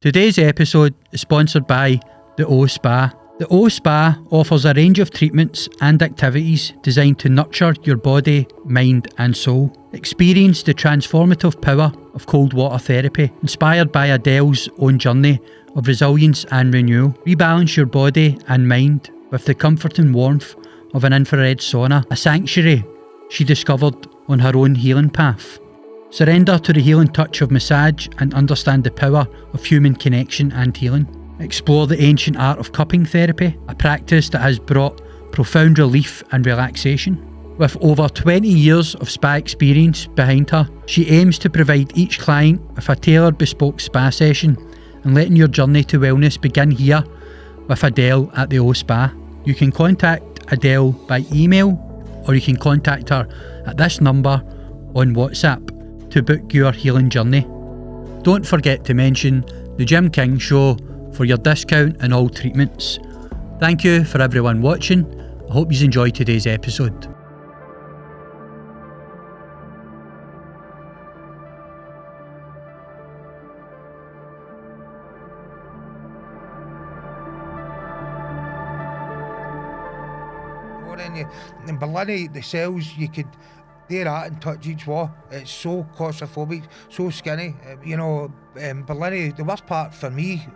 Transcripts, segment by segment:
Today's episode is sponsored by the O Spa. The O Spa offers a range of treatments and activities designed to nurture your body, mind and soul. Experience the transformative power of cold water therapy, inspired by Adele's own journey of resilience and renewal. Rebalance your body and mind with the comforting warmth of an infrared sauna, a sanctuary she discovered on her own healing path. Surrender to the healing touch of massage and understand the power of human connection and healing. Explore the ancient art of cupping therapy, a practice that has brought profound relief and relaxation. With over 20 years of spa experience behind her, she aims to provide each client with a tailored bespoke spa session and letting your journey to wellness begin here with Adele at the O Spa. You can contact Adele by email or you can contact her at this number on WhatsApp to book your healing journey. Don't forget to mention the Jim King Show for your discount on all treatments. Thank you for everyone watching. I hope you enjoyed today's episode. In Berlin, the cells, you could do that and touch each wall. It's so claustrophobic, so skinny. Berlin, the worst part for me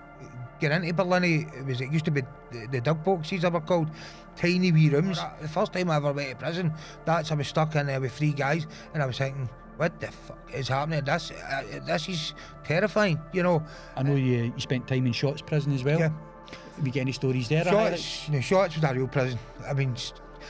getting into Berlin, it used to be the dug boxes they were called, tiny wee rooms. The first time I ever went to prison, I was stuck in there with 3 guys, and I was thinking, what the fuck is happening? This is terrifying, you know. I know you spent time in Shots prison as well. Yeah. Have you got any stories there? Shots was a real prison. I mean,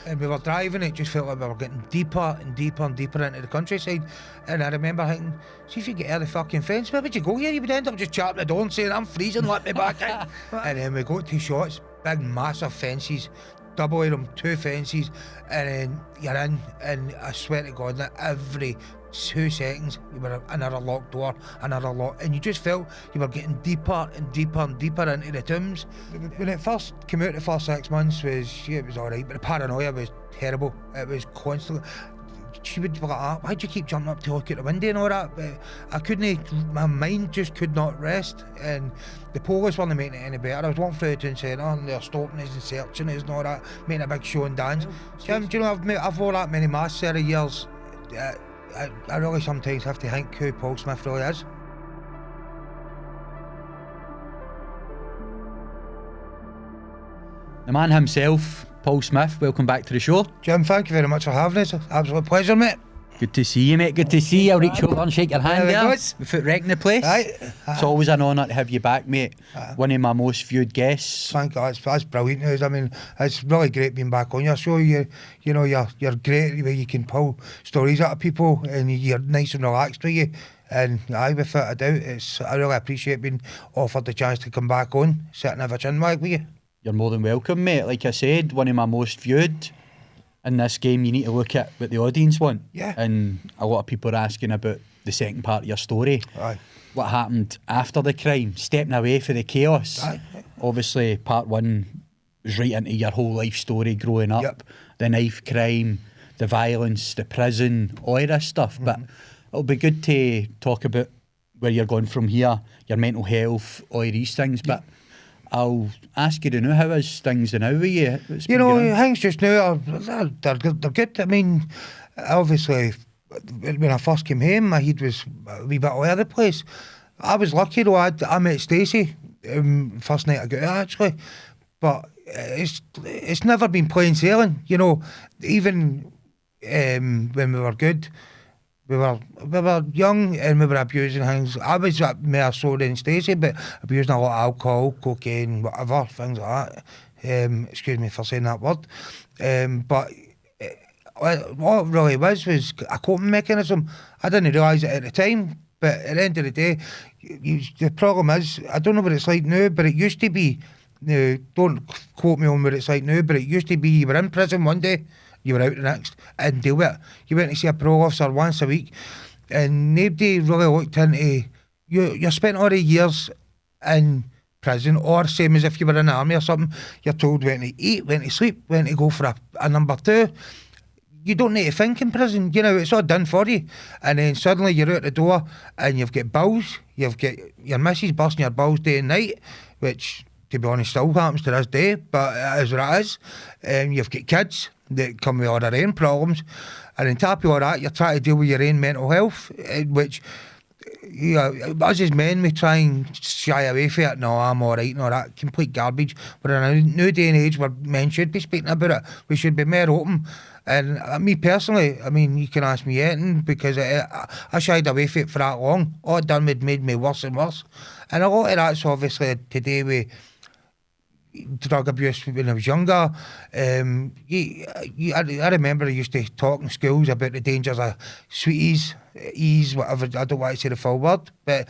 and we were driving, it just felt like we were getting deeper and deeper and deeper into the countryside. And I remember thinking, see if you get out of the fucking fence, where would you go here? You would end up just chapping the door and saying, I'm freezing, let me back in. And then we got to Shots, big massive fences, double of them, 2 fences, and then you're in, and I swear to God, that every 2 seconds you were another locked door, another lock, and you just felt you were getting deeper and deeper and deeper into the tombs. When it first came out, the first 6 months it was alright, but the paranoia was terrible. It was constantly, she would be like, why'd you keep jumping up to look at the window and all that? But I couldn't, my mind just could not rest, and the police weren't making it any better. I was walking through the town centre and they were stopping us and searching us and all that, making a big show and dance. Jim, do you know, I've wore that many masks over the years. I really sometimes have to think who Paul Smith really is. The man himself, Paul Smith, welcome back to the show. Jim, thank you very much for having us. Absolute pleasure, mate. Good to see you, mate. Good to see you. I'll reach over and shake your hand there. Without wrecking the place. Aye. It's always an honour to have you back, mate. One of my most viewed guests. Thank God, that's brilliant news. I mean, it's really great being back on your show. You're great the way you can pull stories out of people, and you're nice and relaxed with you. And without a doubt, I really appreciate being offered the chance to come back on, sit and have a chin wag with you. You're more than welcome, mate. Like I said, one of my most viewed. In this game, you need to look at what the audience want. Yeah. And a lot of people are asking about the second part of your story. Aye. What happened after the crime, stepping away from the chaos. Aye. Obviously, part 1 was right into your whole life story growing up. Yep. The knife crime, the violence, the prison, all of this stuff. Mm-hmm. But it'll be good to talk about where you're going from here, your mental health, all of these things. But I'll ask you to know, how is things now with you? You know, things just now, they're good. I mean, obviously, when I first came home, my head was a wee bit all over the place. I was lucky though, I met Stacey first night I got out actually, but it's never been plain sailing, you know. Even when we were good, we were young and we were abusing things. I was more so than Stacey, but abusing a lot of alcohol, cocaine, whatever, things like that. Excuse me for saying that word. But what it really was a coping mechanism. I didn't realise it at the time, but at the end of the day, the problem is, I don't know what it's like now, but it used to be, don't quote me on what it's like now, but it used to be you were in prison one day, you were out the next, and deal with it. You went to see a parole officer once a week, and nobody really looked into you spent all the years in prison, or same as if you were in the army or something, you're told when to eat, when to sleep, when to go for a number 2. You don't need to think in prison, you know, it's all done for you. And then suddenly you're out the door and you've got bills, you've got your missus busting your balls day and night, which, to be honest, still happens to this day, but it is what it is. You've got kids that come with all their own problems, and on top of all that, you're trying to deal with your own mental health, which, us as men, we try and shy away from it. No, I'm alright and all that complete garbage. But in a new day and age where men should be speaking about it, we should be more open. And me personally, I mean, you can ask me anything, because I shied away from it for that long. All it done made me worse and worse. And a lot of that's obviously today with drug abuse when I was younger. I remember I used to talk in schools about the dangers of sweeties, whatever. I don't want to say the full word, but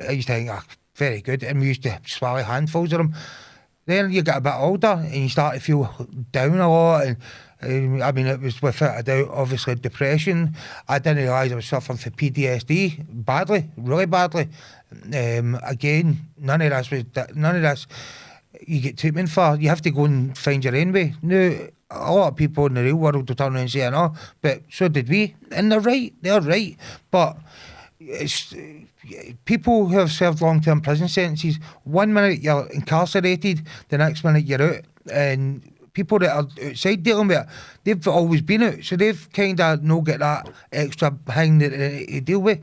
I used to think, very good. And we used to swallow handfuls of them. Then you get a bit older and you start to feel down a lot. And I mean, it was without a doubt, obviously, depression. I didn't realise I was suffering from PTSD badly, really badly. Again, none of this you get treatment for. You have to go and find your own way. Now, a lot of people in the real world will turn around and say, no, but so did we. And they're right. But it's people who have served long-term prison sentences, 1 minute you're incarcerated, the next minute you're out. And people that are outside dealing with it, they've always been out. So they've kind of no get that extra thing that they deal with.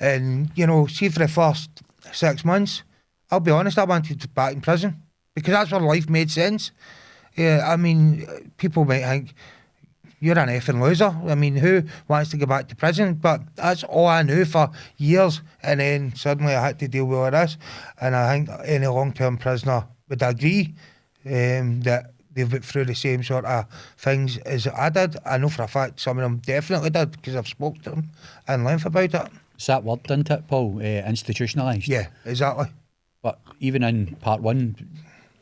And, see, for the first 6 months, I'll be honest, I wanted to be back in prison, because that's where life made sense. I mean, people might think, you're an effing loser. I mean, who wants to go back to prison? But that's all I knew for years. And then suddenly I had to deal with all this. And I think any long-term prisoner would agree that they've went through the same sort of things as I did. I know for a fact some of them definitely did, because I've spoken to them in length about it. It's that word, isn't it, Paul? Institutionalised. Yeah, exactly. But even in part one,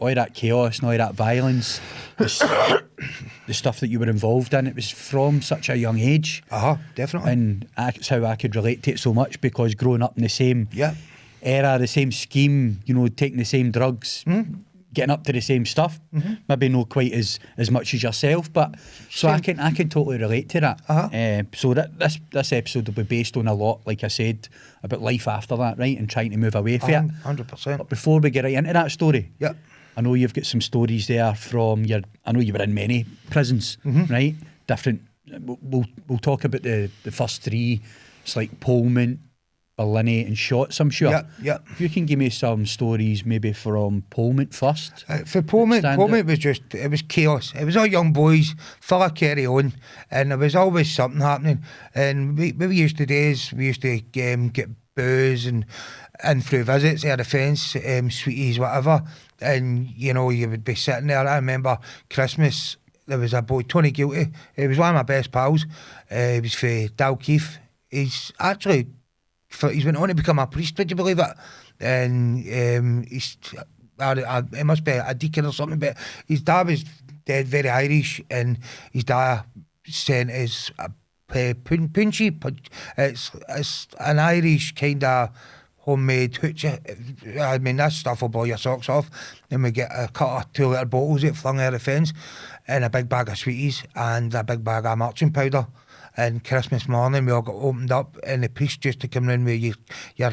all that chaos and all that violence, the stuff that you were involved in, it was from such a young age. Definitely. And that's how I could relate to it so much, because growing up in the same era, the same scheme, taking the same drugs, getting up to the same stuff, maybe not quite as much as yourself, but so I can totally relate to that. So that this episode will be based on a lot, like I said, about life after that, right, and trying to move away from it. 100%. But before we get right into that story, I know you've got some stories there from I know you were in many prisons, right? Different. We'll talk about the first three. It's like Pullman, Berlin and Shots, I'm sure. If you can give me some stories maybe from Pullman first. For Pullman it was chaos. It was all young boys, full of carry on, and there was always something happening. And we used to get booze and through visits of the fence, sweeties, whatever. And, you would be sitting there. I remember Christmas, there was a boy, Tony Guilty. He was one of my best pals. He was for Dalkeith. He's went on to become a priest, would you believe it? And he must be a deacon or something, but his dad was dead, very Irish, and his dad sent his punchy. It's an Irish kind of homemade hooch. I mean, that stuff will blow your socks off. Then we get a cut of 2 litre bottles that flung out of the fence, and a big bag of sweeties and a big bag of marching powder. And Christmas morning we all got opened up, and the priest used to come round with your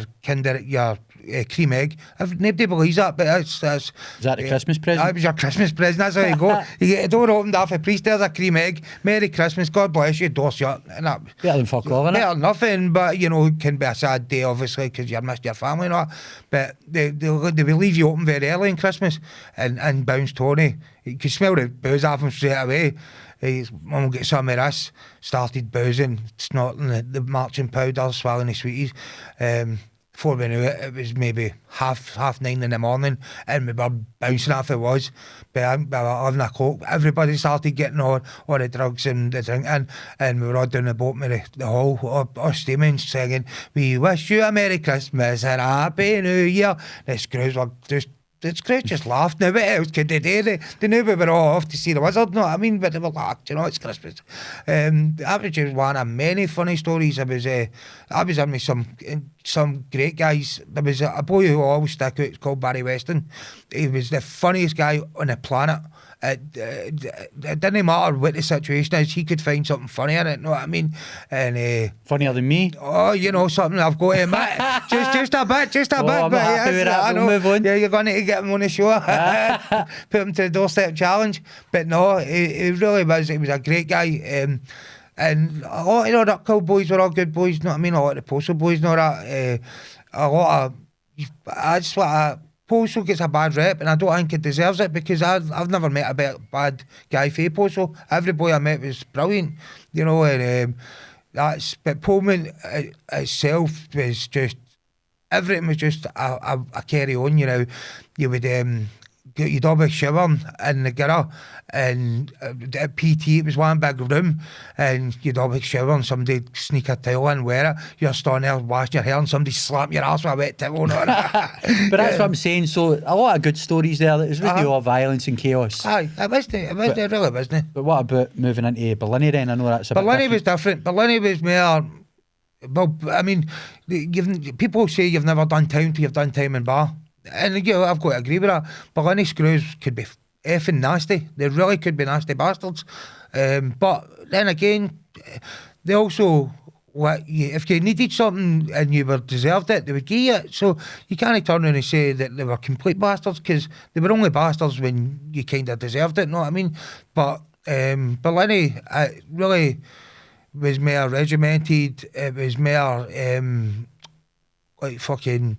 cream egg. Nobody believes that, but that's is that the Christmas present? That was your Christmas present. That's how you go. You get a door opened up, a priest, there's a cream egg. Merry Christmas, God bless you, door shut. And that, better than fuck all, innit? Better than nothing, but it can be a sad day, obviously, because you've missed your family and all. But they will leave you open very early on Christmas, and bounce Tony. You could smell the booze off him straight away. His mum will get some of this, started boozing, snorting the marching powder, swallowing the sweeties. Before we knew it, it was maybe half 9 in the morning, and we were bouncing off it was. But by 11 o'clock, everybody started getting on all the drugs and the drinking, and we were all down the boat with the hall, all steaming, singing, "We wish you a Merry Christmas and a Happy New Year." The screws were just... The screws just laughed. Now, what else could they do? They knew we were all off to see the wizard, know what I mean? But they were like, it's Christmas. That was just one of many funny stories. I was in with some some great guys. There was a boy who always stuck out, it's called Barry Weston. He was the funniest guy on the planet. It didn't matter what the situation is, he could find something funny in it, know what I mean? And funnier than me. Oh, you know something, I've got to admit. just a bit. I'm but happy with that. We'll move on. Yeah, you're going to get him on the show. Put him to the doorstep challenge. But no, he really was. He was a great guy. And a lot of the Rockhill boys were all good boys, you know what I mean? A lot of the Postal boys and all that. A lot of... I just want to... Postal gets a bad rep, and I don't think it deserves it, because I've never met a bad guy for Postal. Every boy I met was brilliant, you know, and but Pullman itself was just, everything was just a carry on, you know. You would you'd all be showering in the gutter, and at PT it was one big room, and you'd all be showering, somebody sneak a towel in, wear it, you're standing there washing your hair, and somebody slap your ass with a wet towel on it. But that's what I'm saying, so a lot of good stories there. It was really all violence and chaos. Aye, it really wasn't. But what about moving into Berlin then? I know that's a bit Berlin was different. Berlin was more, well, I mean, people say you've never done town till you've done time in bar. And you know, I've got to agree with that. Berlin screws could be effing nasty. They really could be nasty bastards. But then again, they also, if you needed something and you were deserved it, they would give you it. So you can't turn around and say that they were complete bastards, because they were only bastards when you kind of deserved it, know what I mean? But Berlin, really was more regimented. It was more like fucking...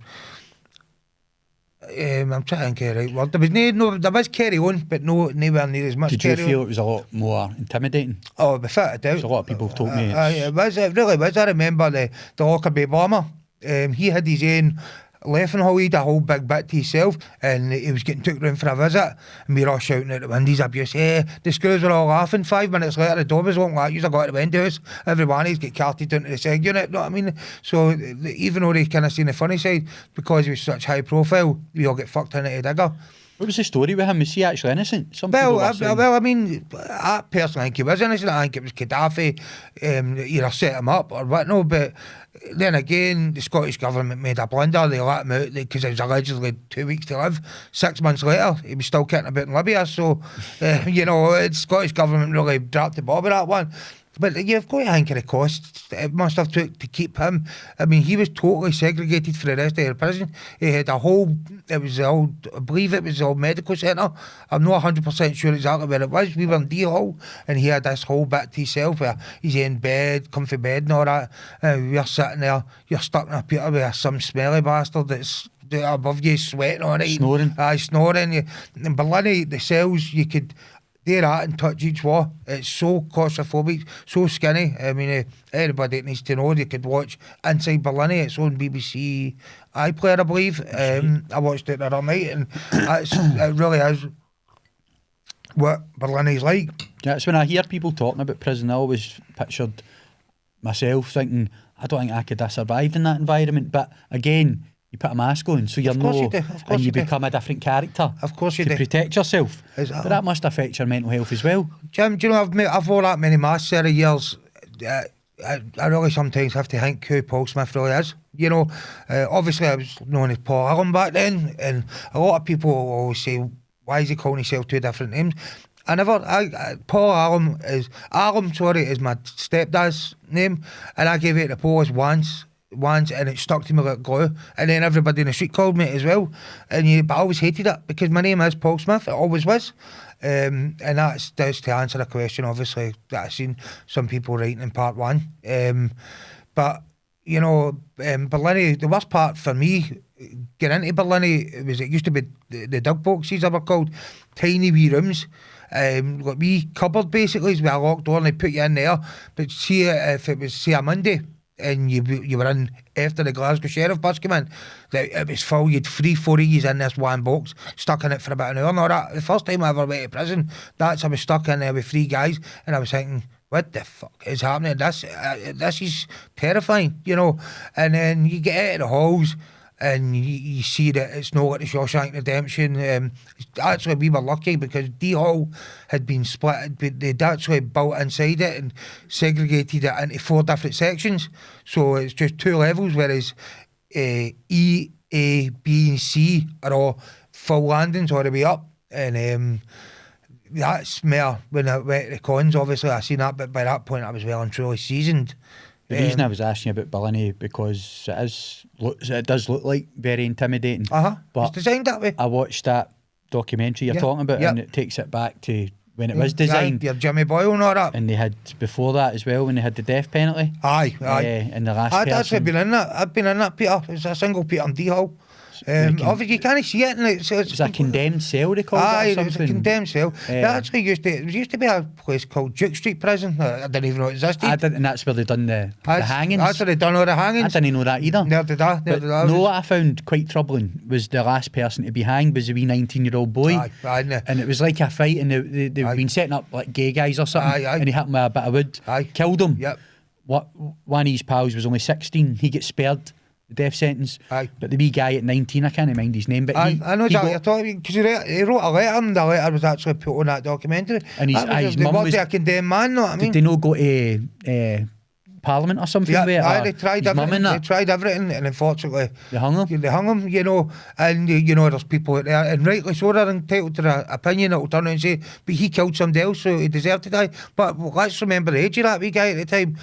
I'm trying to think of the right word. There was carry on, but nowhere near as much. Did you feel it was a lot more intimidating? Oh, without a doubt. There's a lot of people have told me it really was. I remember the Lockerbie bomber. He had his own laughing hall. He had a whole big bit to himself, and he was getting took round for a visit, and we were all shouting out the windows abuse. The screws were all laughing. 5 minutes later, the door was open. Like, you got to the windows. Everyone he's get carted into the seg unit. You know what I mean? So even though they kind of seen the funny side, because he was such high profile, we all get fucked into the digger. What was the story with him? Was he actually innocent? Well, I mean, I personally think he was innocent. I think it was Gaddafi either set him up or what, no, but then again, the Scottish government made a blunder. They let him out because he was allegedly 2 weeks to live. 6 months later, he was still kicking about in Libya. So, you know, the Scottish government really dropped the ball with that one. But you've got to think of the costs it must have took to keep him. I mean, he was totally segregated for the rest of the prison. He had a whole, I believe it was the old medical centre. I'm not 100% sure exactly where it was. We were in D Hall, and he had this whole bit to himself where he's in bed, comfy bed and all that. We're sitting there, you're stuck in a Peter with some smelly bastard that's above you, sweating on it. Snoring. Snoring. In Berlin, the cells, you could... do that and touch each wall. It's so claustrophobic, so skinny. I mean, anybody that needs to know, they could watch Inside Berlin. It's on BBC iPlayer, I believe. I watched it the other night, and it really is what Berlin is like. That's when I hear people talking about prison, I always pictured myself thinking, I don't think I could have survived in that environment. But again, you put a mask on, so you're and you become a different character. Of course you do. To protect yourself. Exactly. But that must affect your mental health as well. Jim, do you know, I've worn that many masks over the years. I really sometimes have to think who Paul Smith really is. You know, obviously I was known as Paul Allen back then, and a lot of people always say, why is he calling himself two different names? Paul Allen is my stepdad's name, and I gave it to Paul once, and it stuck to me like glue, and then everybody in the street called me it as well, but I always hated it because my name is Paul Smith. It always was, and that's to answer the question, obviously, that I've seen some people writing in part one, but you know, Berlin, the worst part for me getting into Berlin, it used to be the dog boxes, they were called, tiny wee rooms, like wee cupboard basically, with a locked door, and they put you in there. But see, if it was, say, a Monday, and you were in after the Glasgow Sheriff bus came in, it was full. You'd 3-4 of yous in this one box, stuck in it for about an hour and all that. The first time I ever went to prison, I was stuck in there with 3 guys, and I was thinking, what the fuck is happening? This is terrifying, you know. And then you get out of the halls, and you see that it's not like the Shawshank Redemption. Actually, we were lucky because D Hall had been split. They'd actually built inside it and segregated it into 4 different sections. So it's just 2 levels, whereas E, A, B and C are all full landings all the way up, and that's more when I went to the cons. Obviously, I seen that, but by that point, I was well and truly seasoned. The reason I was asking you about Billini because it does look like very intimidating. But But it's designed that way. I watched that documentary you're talking about, and it takes it back to when it was designed. Your Jimmy Boyle and all that. And they had before that as well when they had the death penalty. Aye. And the last I'd person. actually been in that. I've been in that, Peter. It's a single Peter and D Hull. Obviously, you can't see it. And it's a condemned cell, they called it. Aye, Or it was a something. condemned cell. It actually used to be a place called Duke Street Prison. I didn't even know it existed. And that's where they done the hangings. That's where they done all the hangings. I didn't know that either. Never did I. No, what I found quite troubling was the last person to be hanged was a wee 19-year-old boy. And it was like a fight, and they've been setting up like gay guys or something. And he hit him with a bit of wood. Killed him. Yep. One of his pals was only 16. He gets spared the death sentence. But the wee guy at 19, I can't mind his name, but I know exactly what you're talking, because he wrote a letter, and the letter was actually put on that documentary. And his mum was a condemned man, know what I mean? Did they not go to Parliament or something? They tried everything. They tried everything, and unfortunately they hung him. They hung him, you know. And you know, there's people out there, and rightly so, they're entitled to their opinion. It'll turn out and say, but he killed somebody else, so he deserved to die. But let's remember the age of that wee guy at the time.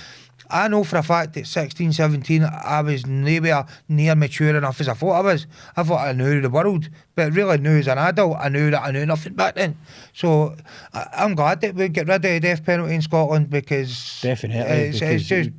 I know for a fact that 16, 17, I was nowhere near mature enough as I thought I was. I thought I knew the world, but really knew as an adult, I knew that I knew nothing back then. So I'm glad that we get rid of the death penalty in Scotland, because definitely it's just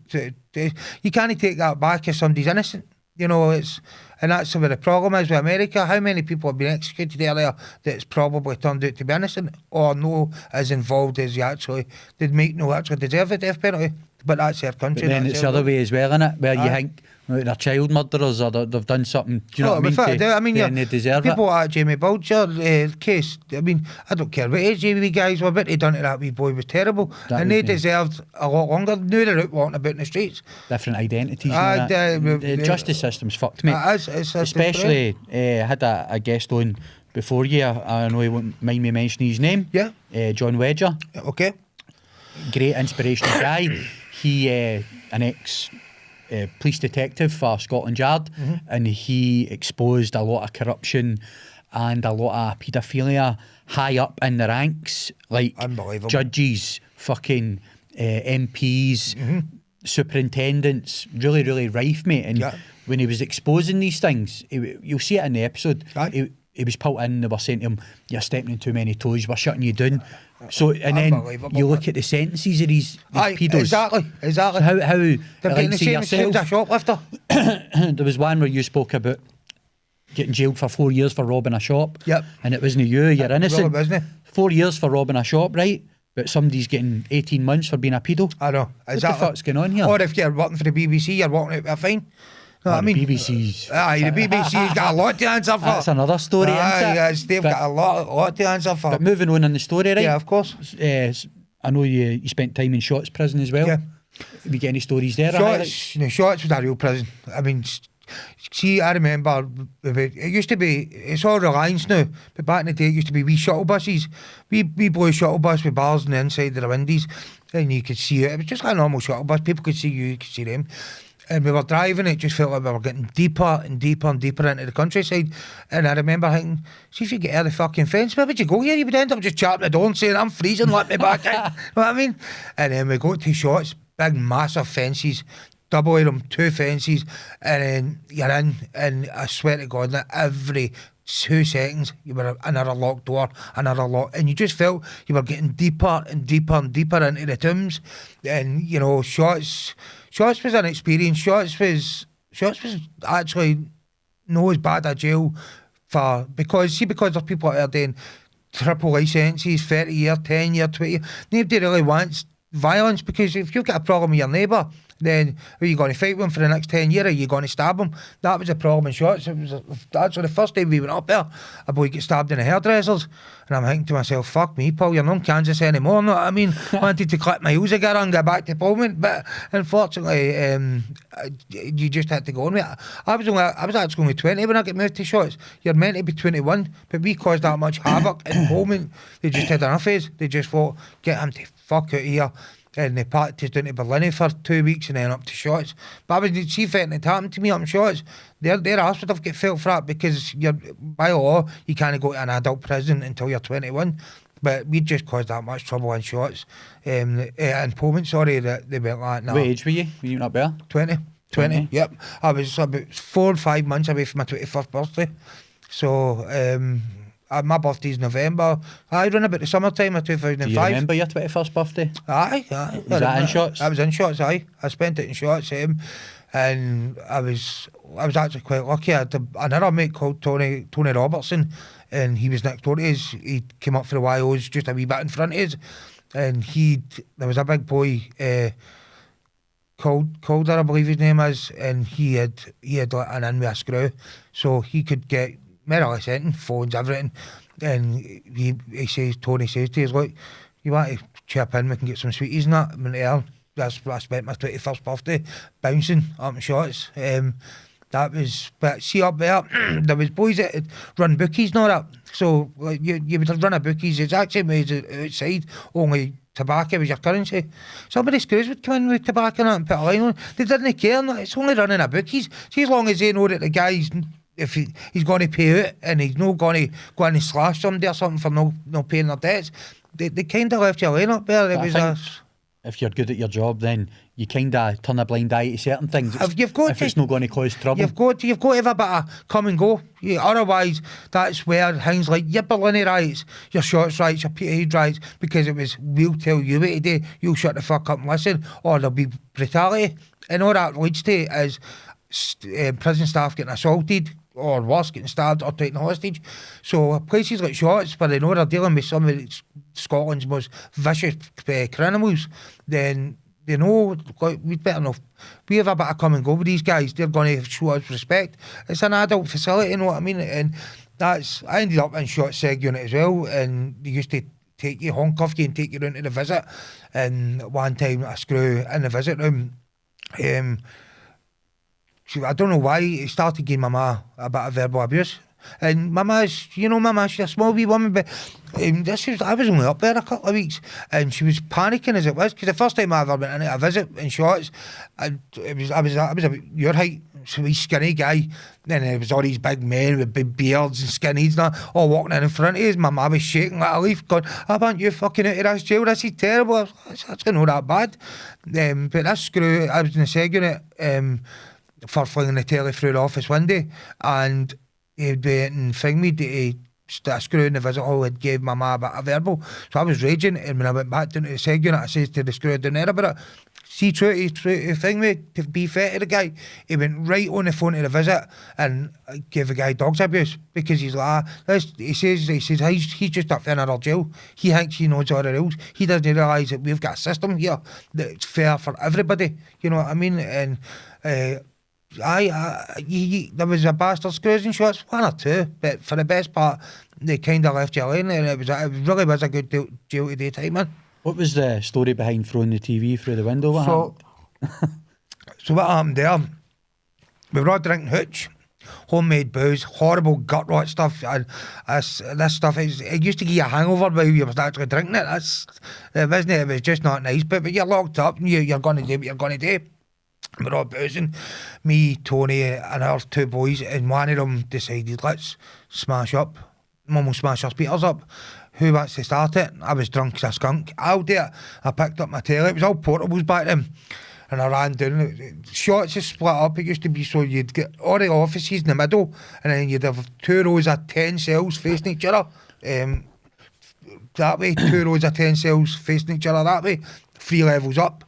you can't take that back if somebody's innocent. You know, and that's where the problem is with America. How many people have been executed earlier that's probably turned out to be innocent, or no as involved as you actually did make no actually deserve the death penalty? But that's their country. But then it's the other way as well, innit? Where you think they're child murderers, or they've done something. Do you know what I mean? Then they deserve people it. like Jamie Bulger case. I mean, I don't care what age wee guys were, but they done to that wee boy was terrible, and they deserved a lot longer. Now they're out walking about in the streets. Different identities. The justice system's fucked, mate. Especially, I had a guest on before you. I know he won't mind me mentioning his name. Yeah. John Wedger. Okay. Great inspirational guy. He an ex police detective for Scotland Yard, and he exposed a lot of corruption and a lot of paedophilia high up in the ranks, like judges, fucking MPs, superintendents, really rife, mate. And when he was exposing these things, you'll see it in the episode, he was pulled in, they were saying to him, you're stepping on too many toes, we're shutting you down. So, and then you look at the sentences of these pedos. Exactly. So how they're getting the same as a shoplifter. There was one where you spoke about getting jailed for 4 years for robbing a shop. Yep. And it wasn't you're innocent. Really wasn't it? 4 years for robbing a shop, right? But somebody's getting 18 months for being a pedo. I know. What the fuck's going on here? Or if you're working for the BBC, you're walking out with a fine. No, I mean, BBC's. The BBC's got a lot to answer for. That's another story, isn't it? Yes, they've got a lot to answer for. But moving on in the story, right? Yeah, of course. I know you spent time in Shotts prison as well. Yeah. Have you get any stories there? Shotts was a real prison. I mean, see, I remember it used to be, it's all Reliance now, but back in the day it used to be wee shuttle buses, wee blue shuttle bus with bars on the inside of the windies, and you could see it. It was just like a normal shuttle bus. People could see you could see them. And we were driving, it just felt like we were getting deeper and deeper and deeper into the countryside. And I remember thinking, see if you get out of the fucking fence, where would you go here? You would end up just chatting the door and saying, I'm freezing, let me back in. You know what I mean? And then we go to Shotts, big massive fences, double of them, 2 fences, and then you're in, and I swear to God, that every 2 seconds you were another locked door, another lock, and you just felt you were getting deeper and deeper and deeper into the tombs. And you know, Shotts was an experience. Shotts was actually no as bad a jail because there's people out there doing triple life sentences, 30 year, 10 year, 20 year. Nobody really wants violence, because if you've got a problem with your neighbour, then are you going to fight with him for the next 10 years, or are you going to stab him? That was a problem in Shotts. It was actually the first time we went up there, a boy get stabbed in the hairdressers, and I'm thinking to myself, fuck me, Paul, you're not in Kansas anymore. Know what I mean? I wanted to clip my heels again and go back to Parliament, but unfortunately you just had to go on with it. I was actually only 20 when I got moved to Shotts. You're meant to be 21, but we caused that much havoc in Parliament. They just had enough of us. They just thought, get him to fuck out of here. and they packed us down to Berlin for 2 weeks and then up to Shots. But I was, see if anything had happened to me up in Shots, their arse would have got felt for that, because you're, by law, you can't go to an adult prison until you're 21. But we just caused that much trouble in Shots. In Pullman, sorry, that they went like, no. What age were you? Were you not there? 20. 20, yep. I was about 4 or 5 months away from my 21st birthday. So, my birthday's November. I run about the summertime of 2005. Do you remember your 21st birthday? Aye. Was that in Shots? I was in Shots, aye. I spent it in Shots, and I was actually quite lucky. I had another mate called Tony Robertson, and he was next door to us. He came up for the YOs just a wee bit in front of us, and there was a big boy, Calder, I believe his name is, and he had like an in with a screw, so he could get more or less anything, phones, everything. And Tony says to us, look, you want to chip in, we can get some sweeties and that. I went there. That's where I spent my 21st birthday, bouncing up in Shots. That was, but see up there, there was boys that had run bookies and all that. So like, you would have run a bookies, it's actually made outside, only tobacco was your currency. Somebody screws would come in with tobacco and that and put a line on. They didn't care, it's only running a bookies. See, as long as they know that the guy's, if he's going to pay out and he's not going to go in and slash somebody or something for no paying their debts, they kind of left your line up there. If you're good at your job, then you kind of turn a blind eye to certain things. If it's not going to cause trouble. You've got to have a bit of come and go. Otherwise, that's where things like your Berlin riots, your Shots riots, your Peterhead riots, because it was, we'll tell you what to do, you'll shut the fuck up and listen, or there'll be brutality. And all that leads to is prison staff getting assaulted, or worse, getting stabbed or taken hostage. So places like Shots, where they know they're dealing with some of Scotland's most vicious criminals, then they know, we'd better know. We have a bit of come and go with these guys. They're going to show us respect. It's an adult facility, you know what I mean? And I ended up in Shots Seg unit as well, and they used to take you, handcuff you and take you round to the visit. And one time I screw in the visit room, I don't know why, he started giving my ma a bit of verbal abuse. And my ma's, she's a small wee woman, but I was only up there a couple of weeks, and she was panicking as it was, because the first time I ever went in a visit in Shots, I was about your height, so wee skinny guy, and there was all these big men with big beards and skinnies and all walking in front of us. My ma was shaking like a leaf, going, I want you fucking out of this jail, this is terrible. That's not that bad. But this screw, I was in the Seg unit, for flinging the telly through the office window, and he'd be and thing me to a screw in the visit hall had gave my ma a bit of verbal. So I was raging, and when I went back down to the Seg unit, I says to the screw down there about it, see true to thing me, to be fair to the guy, he went right on the phone to the visit and gave the guy dog's abuse, because he's like, he says he's just up in another jail. He thinks he knows all the rules. He doesn't realise that we've got a system here that's fair for everybody. You know what I mean? And there was a bastard screws and Shots, 1 or 2, but for the best part, they kind of left you alone, and it really was a good jail to daytime, man. What was the story behind throwing the TV through the window? So what happened there? We were all drinking hooch, homemade booze, horrible gut rot stuff, and this stuff it used to give you a hangover while you was actually drinking it. It was just not nice. But you're locked up, and you're going to do what you're going to do. We're all boozing, me, Tony, and our 2 boys, and one of them decided, let's smash up. Mum will smash our speakers up. Who wants to start it? I was drunk as a skunk. I'll do it. I picked up my telly. It was all portables back then. And I ran down. Shots is split up. It used to be so you'd get all the offices in the middle, and then you'd have 2 rows of 10 cells facing each other. That way, 2 rows of 10 cells facing each other that way. 3 levels up.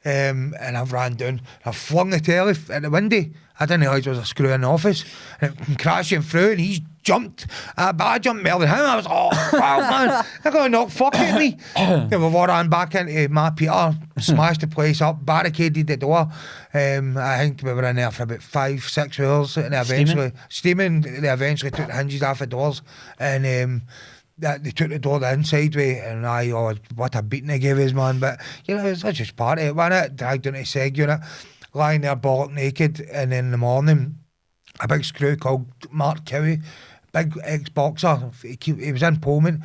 And I ran down, I flung the telly at the window. I didn't realise there was a screw in the office, and it came crashing through, and he's jumped, but I jumped more than him. I was, wow, man, they're going to knock fuck at me. Then we all ran back into my Peter, smashed the place up, barricaded the door. I think we were in there for about 5-6 hours, and eventually steaming. They eventually took the hinges off the doors, and they took the door the inside way, and what a beating they gave us, man. But it was just part of it, wasn't it? Dragged into the Seg unit, lying there bollock naked, and then in the morning, a big screw called Mark Cowie, big ex-boxer, he was in Pullman.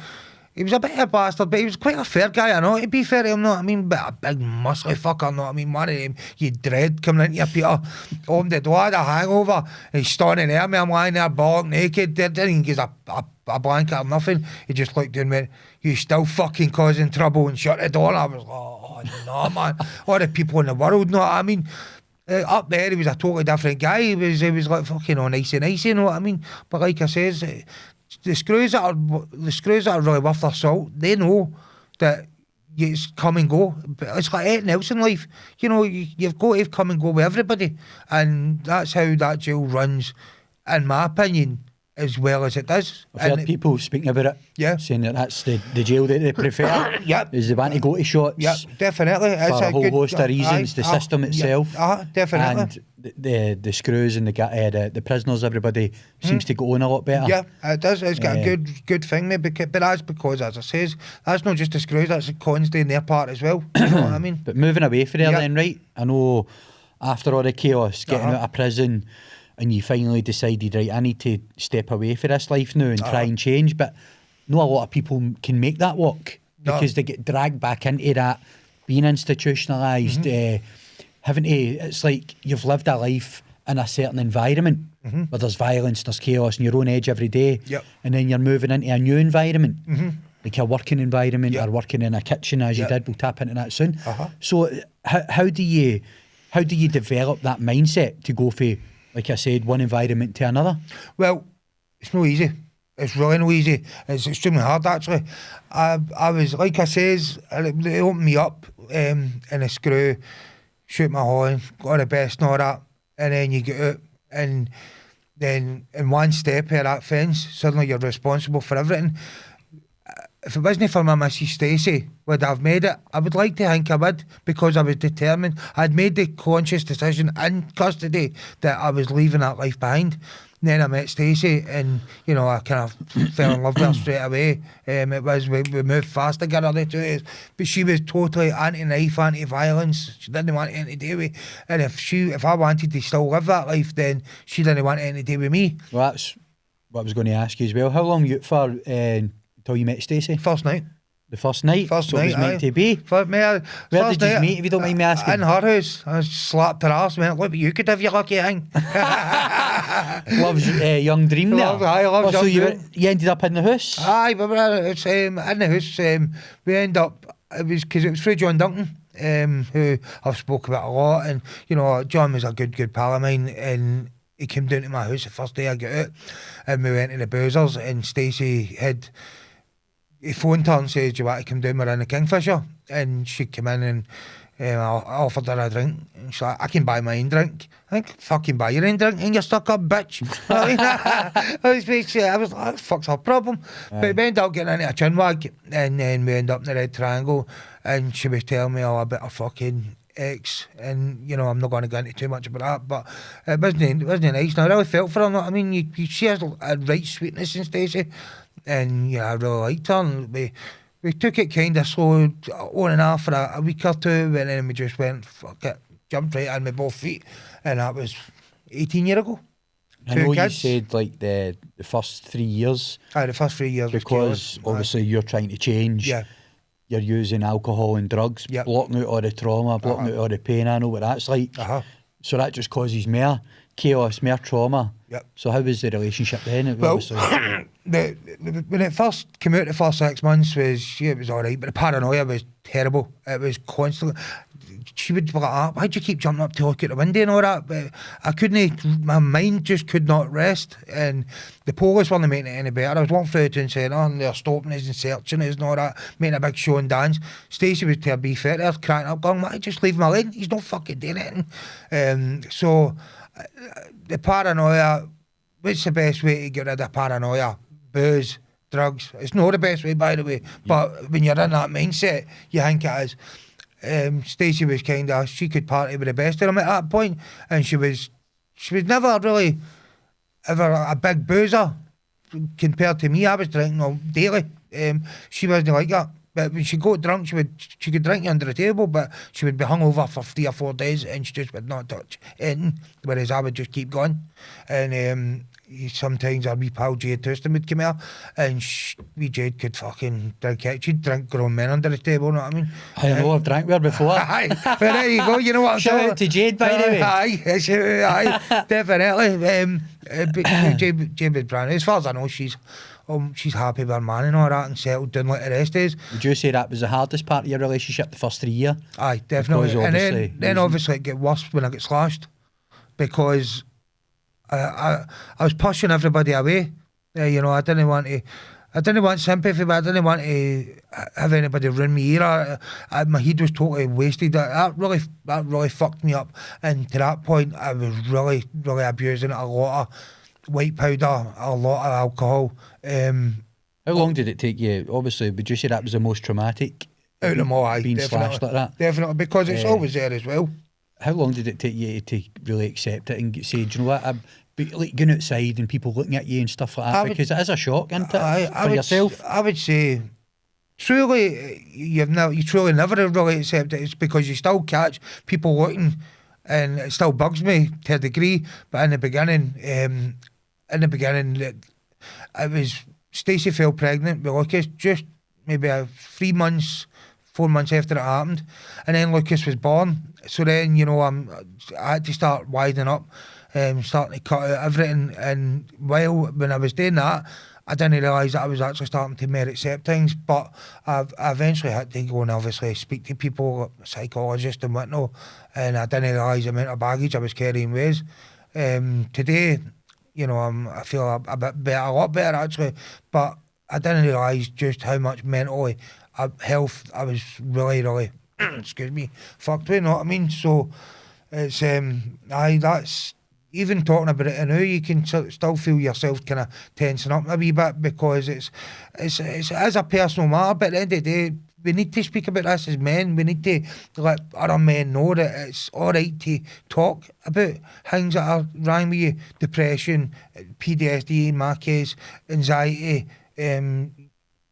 He was a bit of a bastard, but he was quite a fair guy, I know, to be fair to him, know what I mean? But a big muscly fucker, know what I mean? One of them, you dread coming into your Peter. Opened the door, I had a hangover, and he's standing there, me, I'm lying there, bollock naked, didn't even give a blanket or nothing. He just looked and went, you still fucking causing trouble, and shut the door. And I was like, oh, no, man. All the people in the world, know what I mean? Up there, he was a totally different guy. He was like fucking on nicey, you know what I mean? But like I says, the screws that are really worth their salt, they know that it's come and go. But it's like anything else in life. You know, you've got to come and go with everybody. And that's how that jail runs, in my opinion, as well as it does. I've heard people speaking about it, yeah, saying that that's the jail that they prefer. Yep. Is they want to go to shots. Yep, definitely. For It's a whole host of reasons, the system itself. Definitely. And the screws and the prisoners, everybody seems to go on a lot better. Yeah, it does. It's got a good thing, maybe, but that's because, as I says, that's not just the screws, that's the cons doing their part as well. You know what I mean? But moving away from there Yep. then, right? I know after all the chaos, getting out of prison, and you finally decided, right, I need to step away for this life now and try and change, but not a lot of people can make that work because they get dragged back into that, being institutionalised, having to, it's like you've lived a life in a certain environment where there's violence, there's chaos, and you're on edge every day, and then you're moving into a new environment, like a working environment or working in a kitchen, as you did. We'll tap into that soon. So how do you develop that mindset to go for, like I said, one environment to another? Well, it's no easy. It's really no easy. It's extremely hard, actually. I was, like I says, they opened me up in a screw, shoot my horn, got the best and all that, and then you get out, and then in one step of that fence, suddenly you're responsible for everything. If it wasn't for my missus Stacey, would I have made it? I would like to think I would, because I was determined. I'd made the conscious decision in custody that I was leaving that life behind. And then I met Stacey, and you know, I kind of fell in love with her straight away. We moved fast together, the two of us. But she was totally anti-knife, anti-violence. She didn't want anything to do with. And if I wanted to still live that life, then she didn't want anything to do with me. Well, that's what I was going to ask you as well. How long were you out for until you met Stacey? First night. The first night? First so night, it was meant to be? Where did you meet, if you don't mind me asking? In her house. I slapped her ass and went, look what you could have, you lucky thing. Loves young dream there. Loves so young dream. You ended up in the house? Aye, we were in the house. We ended up, it was because it was through John Duncan, who I've spoke about a lot. And, you know, John was a good pal of mine, and he came down to my house the first day I got out, and we went to the Boozers, and Stacey he phoned her and said, do you want to come down, we're in the Kingfisher? And she came in, and I offered her a drink, and she's like, I can buy my own drink. I think, fucking buy your own drink, and you're stuck up, bitch. I was like, fuck's her problem. But we ended up getting into a chinwag, and then we ended up in the Red Triangle, and she was telling me all about her fucking ex, and you know, I'm not going to go into too much about that, but it wasn't nice. And I really felt for her. I mean, you see a right sweetness in Stacey, and yeah, I really liked her. And we took it kind of slow, on and off for a week or two, and then we just went, fuck it, jumped right in with both feet, and that was 18 years ago. I know you said like the first 3 years. Aye, the first 3 years. Because obviously you're trying to change. Yeah. You're using alcohol and drugs, blocking out all the trauma, blocking out all the pain. I know what that's like. So that just causes more chaos, more trauma. So how was the relationship then? Well, when it first came out, the first 6 months it was all right, but the paranoia was terrible. It was constantly. She would be like, why'd you keep jumping up to look out the window and all that? But I couldn't, my mind just could not rest. And the police weren't making it any better. I was walking through the town centre, and they're stopping us and searching us and all that, making a big show and dance. Stacey was to be fair, they're cracking up, going, why just leave him alone? He's not fucking doing anything. So the paranoia, what's the best way to get rid of paranoia? Booze, drugs. It's not the best way, by the way, but when you're in that mindset, you think it is. Stacey was kind of, she could party with the best of them at that point, and she was never really ever a big boozer compared to me. I was drinking daily. She wasn't like that. But when she got drunk, she could drink you under the table, but she would be hungover for 3 or 4 days, and she just would not touch anything. Whereas I would just keep going, and sometimes our wee pal Jade Tustin would come here, and wee Jade could fucking drink it. She'd drink grown men under the table, you know what I mean? I know, I've drank with her before. Aye, but there you go, you know what I'm Shout talking out to Jade, by the way. Aye, definitely. Jade was brand new. As far as I know, she's happy with her man and all that, and settled down like the rest is. Would you say that was the hardest part of your relationship, the first 3 years? Aye, definitely. Because And then obviously it get worse when I get slashed, because I was pushing everybody away. You know, I didn't want sympathy, but I didn't want to have anybody ruin me either. My head was totally wasted. That really fucked me up. And to that point, I was really abusing a lot of white powder, a lot of alcohol. How long did it take you? Obviously, would you say that was the most traumatic? Out of them all, aye, being slashed like that? Definitely, because it's always there as well. How long did it take you to really accept it and say, do you know what, like going outside and people looking at you and stuff like that? Because it is a shock, isn't it, for yourself? I would say, truly, you truly never really accept it. It's because you still catch people looking, and it still bugs me to a degree. But in the beginning, it was Stacey fell pregnant with Lucas just maybe 3 months, 4 months after it happened, and then Lucas was born. So then, you know, I had to start widening up, starting to cut out everything. And when I was doing that, I didn't realise that I was actually starting to more accept things. But I eventually had to go and obviously speak to people, psychologists and whatnot, and I didn't realise the amount of baggage I was carrying with. Today, you know, I feel a bit better, a lot better actually, but I didn't realise just how much mentally health I was really excuse me, fucked with, you know what I mean? So it's that's, even talking about it now, you can still feel yourself kind of tensing up a wee bit, because it is a personal matter. But at the end of the day, we need to speak about this as men. We need to let other men know that it's all right to talk about things that are wrong with you: depression, PTSD, in my case, anxiety, a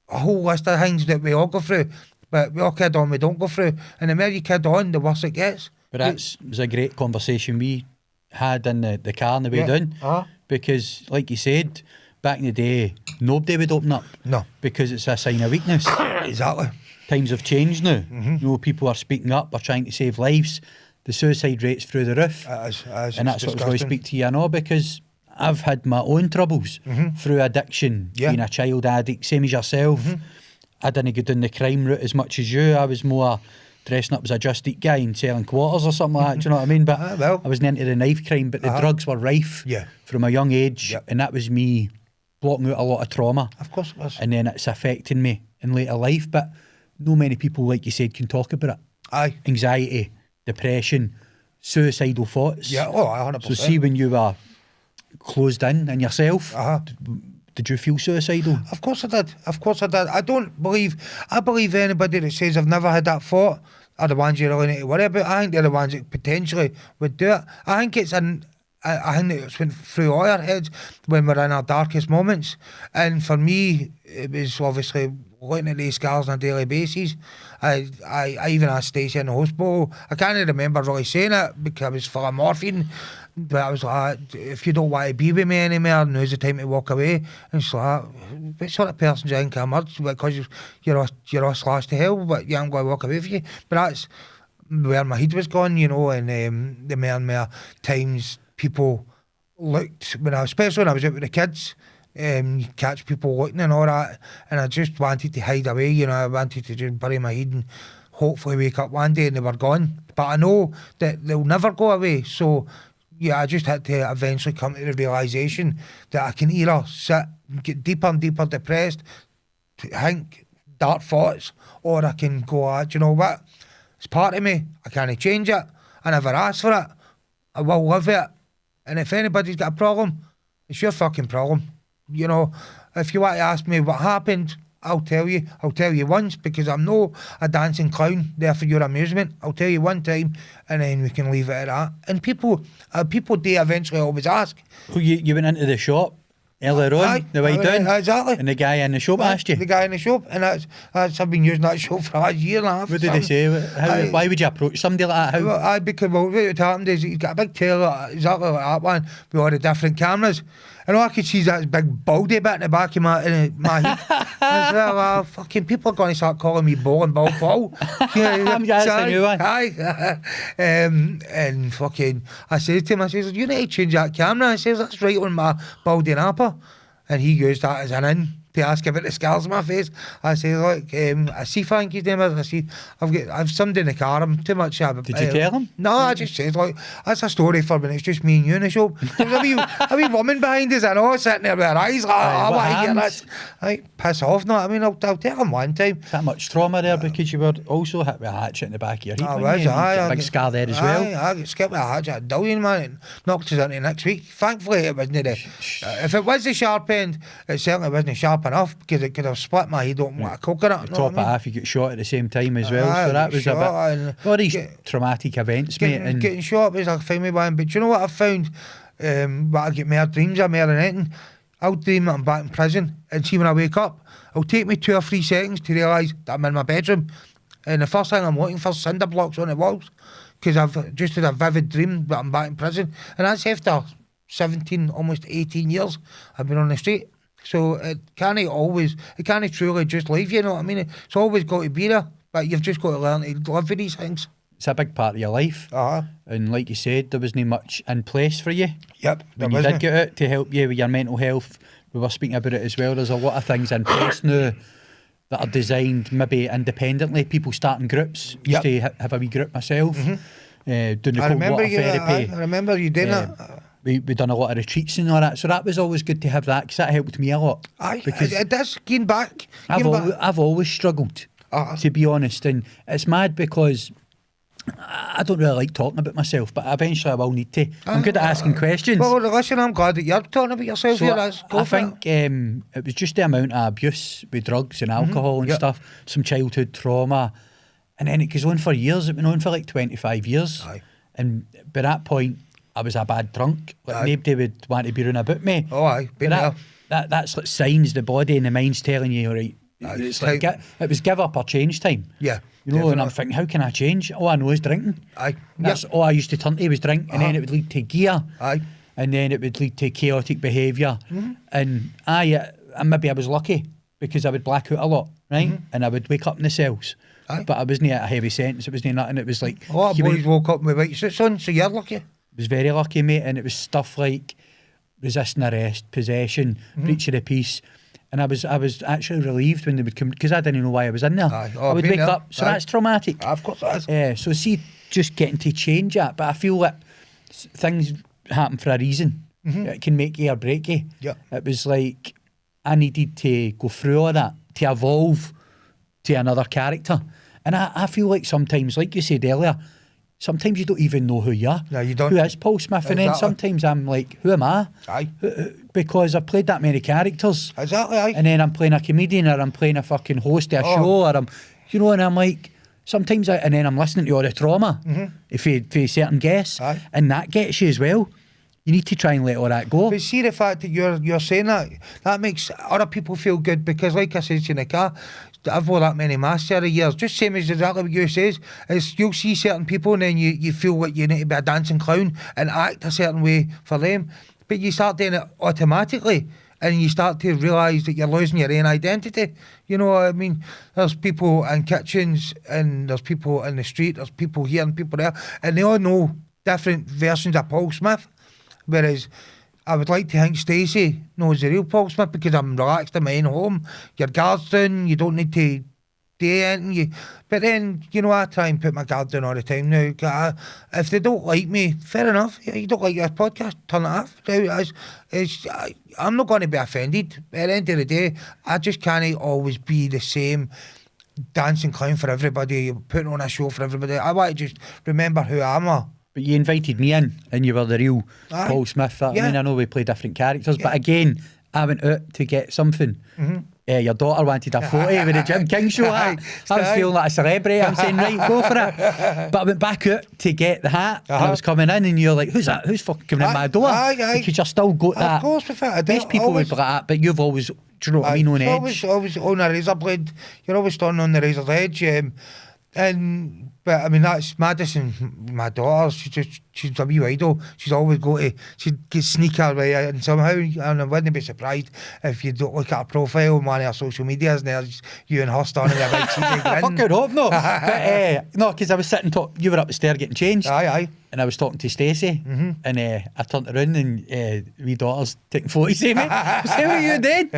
whole list of things that we all go through. But we all kid on, we don't go through. And the more you kid on, the worse it gets. But that was a great conversation we had in the car on the way down. Because, like you said, back in the day, nobody would open up. No. Because it's a sign of weakness. Exactly. Times have changed now. You know, people are speaking up, are trying to save lives. The suicide rate's through the roof. And that's what I was going to speak to you, I know, because I've had my own troubles through addiction, being a child addict, same as yourself. I didn't go down the crime route as much as you. I was more dressing up as a Just Eat guy and selling quarters or something like that, do you know what I mean? But I wasn't into the knife crime, but the drugs were rife from a young age, and that was me blocking out a lot of trauma. Of course it was. And then it's affecting me in later life, but no many people, like you said, can talk about it. Aye. Anxiety, depression, suicidal thoughts. Yeah, 100%. So see, when you were closed in yourself, did you feel suicidal? Of course I did. I believe anybody that says I've never had that thought are the ones you really need to worry about. I think they're the ones that potentially would do it. I think it's I think it's went through all our heads when we're in our darkest moments. And for me, it was obviously looking at these scars on a daily basis. I even asked Stacey in the hospital. I can't remember really saying it because I was full of morphine. But I was like, if you don't want to be with me anymore, now's the time to walk away. And she's like, what sort of person do you think I'm? Because you're all slashed to hell, but you ain't going to walk away with you. But that's where my head was gone, you know, and the more and more times people looked, especially when I was out with the kids, you catch people looking and all that, and I just wanted to hide away, you know, I wanted to just bury my head and hopefully wake up one day and they were gone. But I know that they'll never go away, so yeah, I just had to eventually come to the realisation that I can either sit and get deeper and deeper depressed, think dark thoughts, or I can go, you know what, it's part of me, I can't change it, I never asked for it, I will live it, and if anybody's got a problem, it's your fucking problem. You know, if you want to ask me what happened, I'll tell you once, because I'm no a dancing clown there for your amusement. I'll tell you one time, and then we can leave it at that. And people do eventually always ask. Well, you went into the shop earlier on, the way down, exactly, and the guy in the shop asked you. The guy in the shop, and that's I've been using that shop for a year and a half. What did they say? Why would you approach somebody like that? Because what happened is he's got a big tail, exactly like that one, with all the different cameras. And all I could see is that big baldy bit in the back of my head. I was like, well, fucking people are going to start calling me Ball and Ball Paul. That's a new one. Aye. And fucking, I said to him, I says, you need to change that camera. I says, that's right on my baldy napper. And he used that as an in to ask about the scars on my face. I say, look, I see Frankie's name is. I see, I've somebody in the car. I'm too much. Did you tell him? No, I just said, look, that's a story for when it's just me and you in the show. There's a wee woman behind us, I know, sitting there with her eyes like, I want to hear this. Like, piss off, no. I mean, I'll tell him one time. Is that much trauma there because you were also hit with a hatchet in the back of your head? I was, a big scar there as well. I got skipped with a hatchet, a billion, man. It knocked us into next week. Thankfully, it wasn't if it was the sharp end, it certainly wasn't sharp enough because it could have split my head open like a coconut. Top half, you get shot at the same time as well. So that was a bit. All these traumatic events, mate. And getting shot was a family one. But you know what I found? What I get more dreams of more than anything. I'll dream that I'm back in prison, and see when I wake up, it'll take me 2 or 3 seconds to realise that I'm in my bedroom. And the first thing I'm looking for is cinder blocks on the walls, because I've just had a vivid dream that I'm back in prison, and that's after 17, almost 18 years I've been on the street. So it can't truly just leave you, know what I mean? It's always got to be there, but you've just got to learn to live with these things. It's a big part of your life. And like you said, there wasn't much in place for you. Yep. When you did get out to help you with your mental health, we were speaking about it as well, there's a lot of things in place now that are designed maybe independently, people starting groups. Used to have a wee group myself, doing the cold water therapy. I remember you doing that. We done a lot of retreats and all that, so that was always good to have that, because that helped me a lot. Because it does, getting back. I've always struggled, to be honest, and it's mad because I don't really like talking about myself, but eventually I will need to. I'm good at asking questions. Well, listen, I'm glad that you're talking about yourself so here. I think it was just the amount of abuse with drugs and alcohol and stuff, some childhood trauma, and then it goes on for years. It went on for like 25 years. And by that point, I was a bad drunk. Like nobody would want to be running about me. That's like signs the body and the mind's telling you, right, it's like it was give up or change time. Yeah. You know, and I'm thinking, how can I change? All I know is drinking. That's all I used to turn to was drink, and then it would lead to gear. And then it would lead to chaotic behaviour. And maybe I was lucky because I would black out a lot, right? And I would wake up in the cells. But I wasn't at a heavy sentence, it wasn't nothing. It was like a lot of boys woke up with white suits on, so you're lucky. I was very lucky, mate, and it was stuff like resisting arrest, possession, breach of the peace. And I was actually relieved when they would come, because I didn't know why I was in there. I would wake up, so that's traumatic. Of course it is. So see, just getting to change that, but I feel that things happen for a reason. It can make you or break you. It was like I needed to go through all that to evolve to another character. And I feel like sometimes, like you said earlier, sometimes you don't even know who you are. No, you don't. Who is Paul Smith? And then sometimes I'm like, who am I? Because I've played that many characters. And then I'm playing a comedian, or I'm playing a fucking host of a show, or I'm, you know, and I'm like, sometimes and then I'm listening to all the trauma for certain guests, and that gets you as well. You need to try and let all that go. But see, the fact that you're saying that makes other people feel good, because like I said to you in the car, I've wore that many masks over the years, just same as exactly what you says, is you'll see certain people and then you feel like you need to be a dancing clown and act a certain way for them, but you start doing it automatically and you start to realise that you're losing your own identity. You know what I mean? There's people in kitchens and there's people in the street, there's people here and people there, and they all know different versions of Paul Smith. Whereas I would like to think Stacey knows the real Paul Smith, because I'm relaxed in my own home. Your guard's down, you don't need to do anything. But then, you know, I try and put my guard down all the time now. If they don't like me, fair enough. You don't like this podcast, turn it off. I'm not going to be offended. At the end of the day, I just can't always be the same dancing clown for everybody, putting on a show for everybody. I want to just remember who I am. But you invited me in, and you were the real Paul Smith. I mean, I know we play different characters, but again, I went out to get something. Your daughter wanted a photo with the Jim King show hat. I was feeling like a celebrity. I'm saying, right, go for it. But I went back out to get the hat, and I was coming in, and you're like, who's that? Who's fucking coming in my door? Because you're still got that. Of course, with it. Most people would be like that, but you've always, do you know what I mean, on edge. Always on a razor blade. You're always standing on the razor's edge. And But I mean, that's Madison, my daughter. She's a wee widow. She's always she'd sneak her way in somehow. And I wouldn't be surprised if you don't look at her profile on one of her social medias and there's you and her standing there like cheesy I grin. fucking hope not. But no, because I was sitting you were up the stair getting changed. Aye. And I was talking to Stacey, and I turned around and wee daughter's taking photos of me. Say what you did.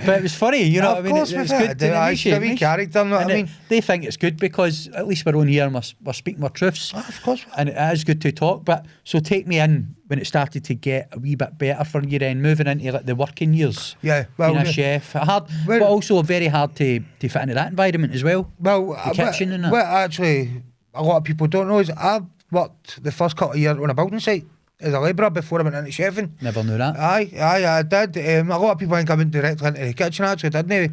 But it was funny, you know what I mean? Of course, It was good to it's a wee character, you know what I mean? They think it's good because at least we're on here and we're speaking our truths. Of course. And it is good to talk. But so take me in when it started to get a wee bit better for you then, moving into like the working years. Yeah, well, being a chef. Hard, but also very hard to fit into that environment as well. Well, the kitchen and that. Well, actually, a lot of people don't know is I worked the first couple of years on a building site as a labourer before I went into chefing. Never knew that. Aye, I did. A lot of people think I went directly into the kitchen, actually, didn't I?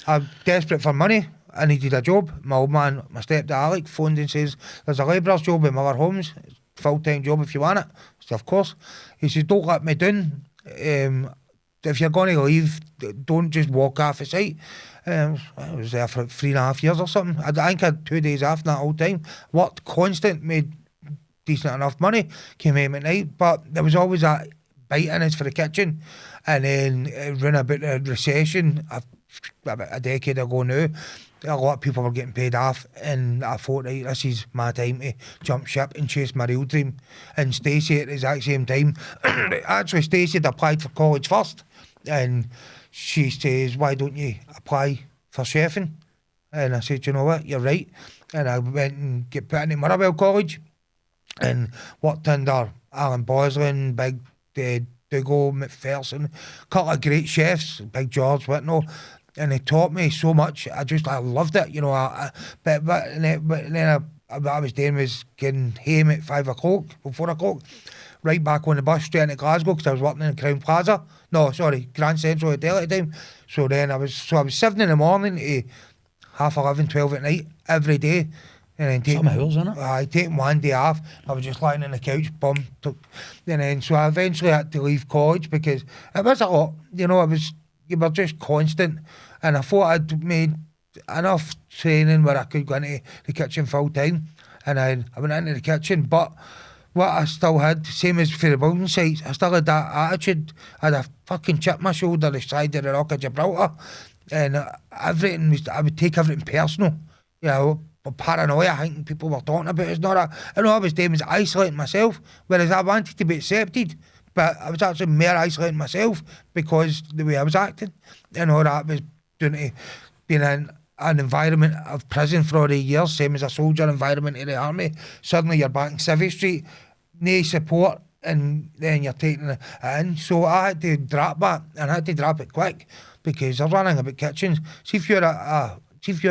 I'm desperate for money. I needed a job. My old man, my stepdad Alec, phoned and says, there's a labourer's job in Miller Homes, full-time job if you want it. So, of course. He says, don't let me down. If you're going to leave, don't just walk off the site. I was there for 3.5 years or something. I think I had 2 days off that whole time. Worked constant, made decent enough money, came home at night, but there was always that bite in us for the kitchen. And then around about the recession, about a decade ago now, a lot of people were getting paid off, and I thought, right, this is my time to jump ship and chase my real dream. And Stacey at the exact same time, actually Stacey had applied for college first, and she says, why don't you apply for chefing? And I said, you know what, you're right. And I went and get put into Motherwell College and worked under Alan Boslin, Big Dougal, McPherson, a couple of great chefs, Big George Whitnell, and they taught me so much. I loved it, you know. But then I was doing was getting home at 5 o'clock, 4 o'clock, right back on the bus straight into Glasgow because I was working in Crown Plaza. No, sorry, Grand Central Hotel at the time. So then I was 7 in the morning to 11:30, 12 at night every day. And then taking, some hours, isn't it? I taking one day off. I was just lying on the couch, and then so I eventually had to leave college because it was a lot. You know, you were just constant, and I thought I'd made enough training where I could go into the kitchen full time, and I went into the kitchen. But what I still had, same as for the building sites, I still had that attitude. I had a fucking chip on my shoulder the side of the Rock of Gibraltar, and everything was, I would take everything personal. You know, paranoia, I think people were talking about. It's not a, I know I was doing was isolating myself, whereas I wanted to be accepted, but I was actually more isolating myself because the way I was acting and all that was doing to being in an environment of prison for all the years, same as a soldier environment in the army. Suddenly you're back in Civvy Street, no support, and then you're taking it in. So I had to drop that, and I had to drop it quick because there's one thing about kitchens. See if you're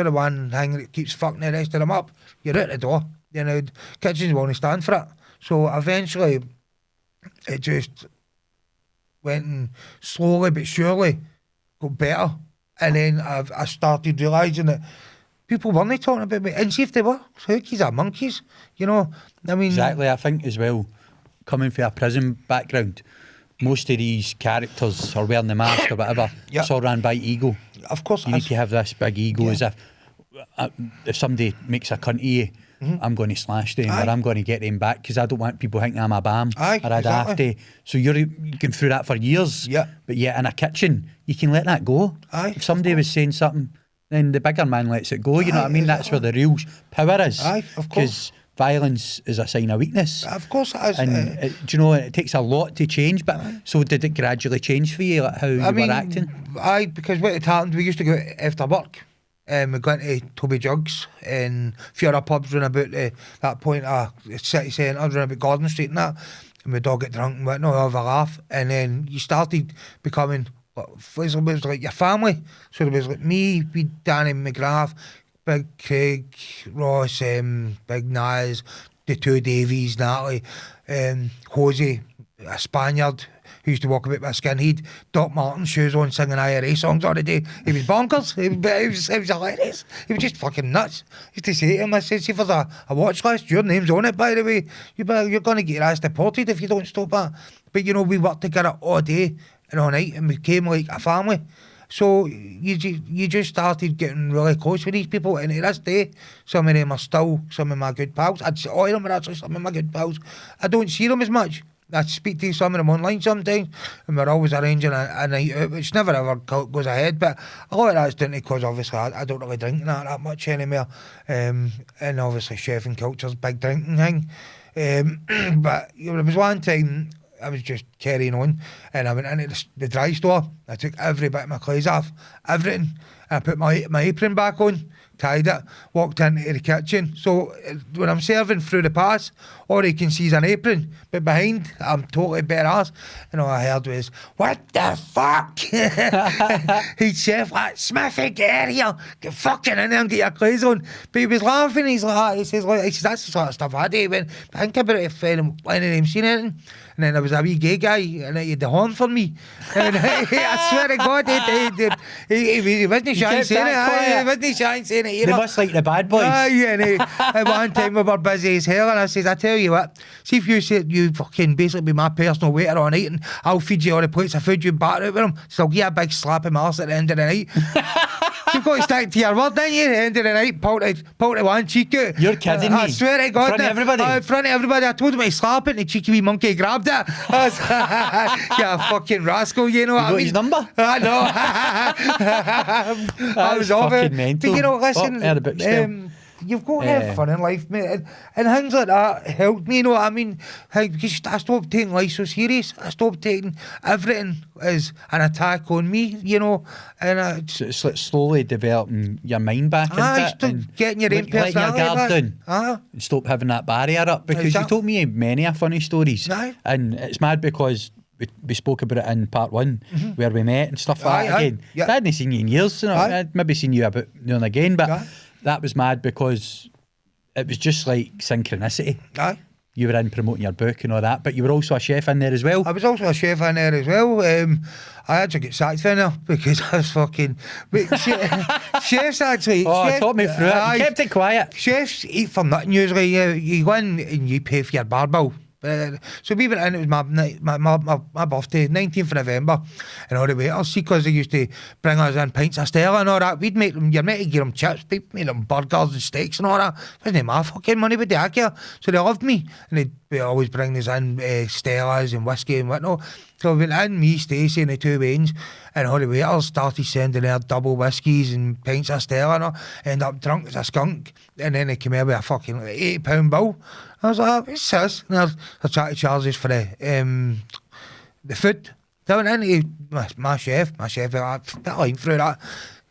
the one thing that keeps fucking the rest of them up, you're out the door. You know, kitchens won't stand for it. So eventually, it just went and slowly but surely got better. And then I started realising that people weren't talking about me. And see if they were, hookies are monkeys. You know, I mean... Exactly, I think as well, coming from a prison background, most of these characters are wearing the mask or whatever. Yep. It's all ran by ego. Of course you need to have this big ego, as if somebody makes a cunt of you, I'm going to slash them, or I'm going to get them back because I don't want people thinking I'm a bam, or I'd have to. So you're going through that for years. Yeah. But yeah, in a kitchen, you can let that go. If somebody was saying something, then the bigger man lets it go. You know what I mean? That's where the real power is. Of course. Violence is a sign of weakness. Of course it is. And do you know, it takes a lot to change, but so did it gradually change for you, like how you were acting? Because what had happened, we used to go after work, and we went to Toby Jugs and a few other pubs round about that point of the city centre, round about Gordon Street and that, and we'd all get drunk and whatnot, have a laugh, and then you started becoming, it was like your family. So there was like me, Danny McGrath, Big Craig, Ross, Big Naz, the two Davies, Natalie, Hosey, a Spaniard who used to walk about with a skinhead, Doc Martin, shoes on, singing IRA songs all the day. He was bonkers. He was hilarious. He was just fucking nuts. I used to say to him, I said, see if there's a watch list, your name's on it, by the way. You're going to get your ass deported if you don't stop that. But, you know, we worked together all day and all night, and we came like a family. So you just started getting really close with these people, and to this day, some of them are still some of my good pals. All of them are actually some of my good pals. I don't see them as much. I speak to some of them online sometimes, and we're always arranging a night out, which never ever goes ahead. But a lot of that's down to because obviously I don't really drink that much anymore, and obviously chefing culture's a big drinking thing. But there was one time I was just carrying on, and I went into the dry store. I took every bit of my clothes off, everything, and I put my apron back on, tied it, walked into the kitchen. So when I'm serving through the pass, all you can see is an apron, but behind I'm totally bare ass. And all I heard was, "What the fuck?" He'd chef like, "Smithy, get out of here, get fucking in there and get your clothes on." But he was laughing. He says, "That's the sort of stuff I do." He went, "Think about it if one of them seen anything." And then there was a wee gay guy, and he had the horn for me. And I swear to God, he wasn't shy saying it. He wasn't shy saying it either. They must like the bad boys. And at one time we were busy as hell, and I says, "I tell you what, see if you said you fucking basically be my personal waiter all night, and I'll feed you all the plates of food you batter out with them, so I'll give you a big slap in my arse at the end of the night." You've got to stick to your word, don't you? At the end of the night, pull the one cheek out. You're kidding me. I swear to God. In front of everybody? In front of everybody. I told him to slap it, and the cheeky wee monkey grabbed it. I was, "Yeah, fucking rascal, you know what I got mean?" his number? I know. I was off it. Mental. But you know, listen, heard about still. you've got to have fun in life, mate. And things like that helped me, you know what I mean? Because I stopped taking life so serious. I stopped taking everything as an attack on me, you know. And So it's like slowly developing your mind back into it. And getting your own letting your personality guard back. down. And stop having that barrier up. Because Exactly. you told me many a funny stories. Aye. And it's mad because we spoke about it in part one, where we met and stuff like that again. Yeah. I hadn't seen you in years, you know. Aye. I'd maybe seen you about now and again, but Aye. that was mad because it was just like synchronicity. Aye. You were in promoting your book and all that, but you were also a chef in there as well. I was also a chef in there as well. I actually got sacked from there because I was fucking... But chefs actually... Talk me through it. You kept it quiet. Chefs eat for nothing usually. You go in and you pay for your bar bill. So we went in, it was my birthday, 19th of November, and all the waiters, see, because they used to bring us in pints of Stella and all that, we'd make them, you're meant to give them chips, we'd make them burgers and steaks and all that. It wasn't my fucking money, but they care. So they loved me, and they'd always bring us in Stellas and whiskey and whatnot. So we went in, me, Stacey and the two Waynes, and all the waiters started sending their double whiskies and pints of Stella and all, end up drunk as a skunk, and then they came out with a fucking £80 bill. I was like, "What's this?" And I tried to charge us for the food. They went in, my chef, I put a line through that.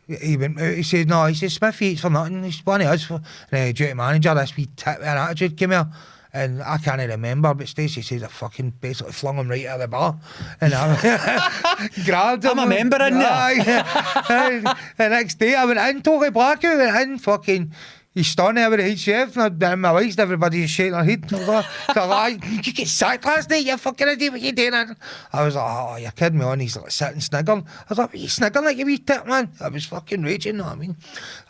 He went out, he said, "No," he said, "Smithy eats for nothing, he's one of us." And the duty manager, this wee tit and attitude came here. And I can't remember, but Stacey says I fucking basically flung him right out of the bar. And I grabbed him. I'm a member in there. Aye. The next day I went in, totally blackout, went in, fucking... He's standing there with the head chef, and my wife's everybody's shaking their head. I was like, "You get sacked last night, you fucking idiot, what you doing?" I was like, "Oh, you're kidding me on." He's like sitting sniggering. I was like, "What are you sniggering like, you wee tit, man?" I was fucking raging, you know what I mean?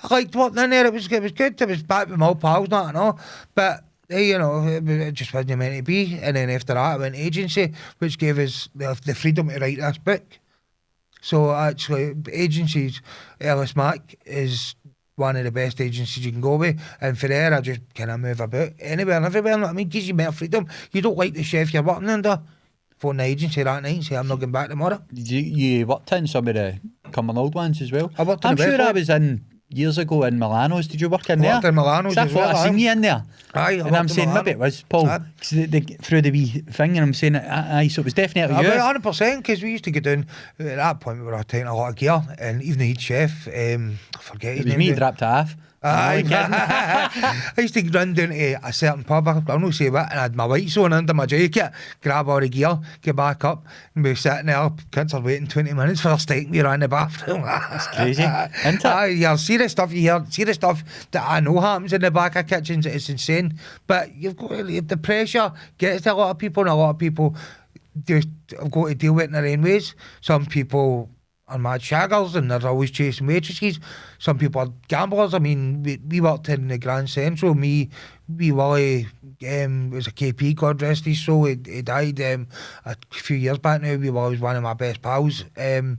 I liked working in there, it was good. It was back with my old pals, not and all. But hey, you know, it just wasn't meant to be. And then after that, I went to agency, which gave us the freedom to write this book. So actually, agencies, Ellis Mack is one of the best agencies you can go with, and for there I just kind of move about anywhere and everywhere, you know what I mean? Gives you more freedom. You don't like the chef you're working under, phone the agency that night and say, "I'm not going back tomorrow." You worked in some of the Cumbernauld ones as well? I worked in I'm the sure West I one. was in years ago in Milano's. Did you work in there? I worked in Milano's I as thought well, I seen aye. you in there. Aye, and I'm saying maybe it was Paul. Aye. 'Cause they through the wee thing, and I'm saying aye, so it was definitely you. About 100%, because we used to go down at that point. We were taking a lot of gear, and even the head chef, I forget his It was name. me dropped half. Aye. I used to run down to a certain pub, I'll not say what, and I had my whites on under my jacket, grab all the gear, get back up, and be sitting there, kids are waiting 20 minutes for their steak meal in the bathroom. That's crazy, isn't it? Aye, you see the stuff you hear, see the stuff that I know happens in the back of kitchens, it's insane. But you've got the pressure gets to a lot of people, and a lot of people just have got to deal with it in their own ways. Some people are mad shaggers and they're always chasing waitresses. Some people are gamblers. I mean, we worked in the Grand Central. Wee Willie was a KP, God rest his soul. He died a few years back now. Wee Willie was one of my best pals. And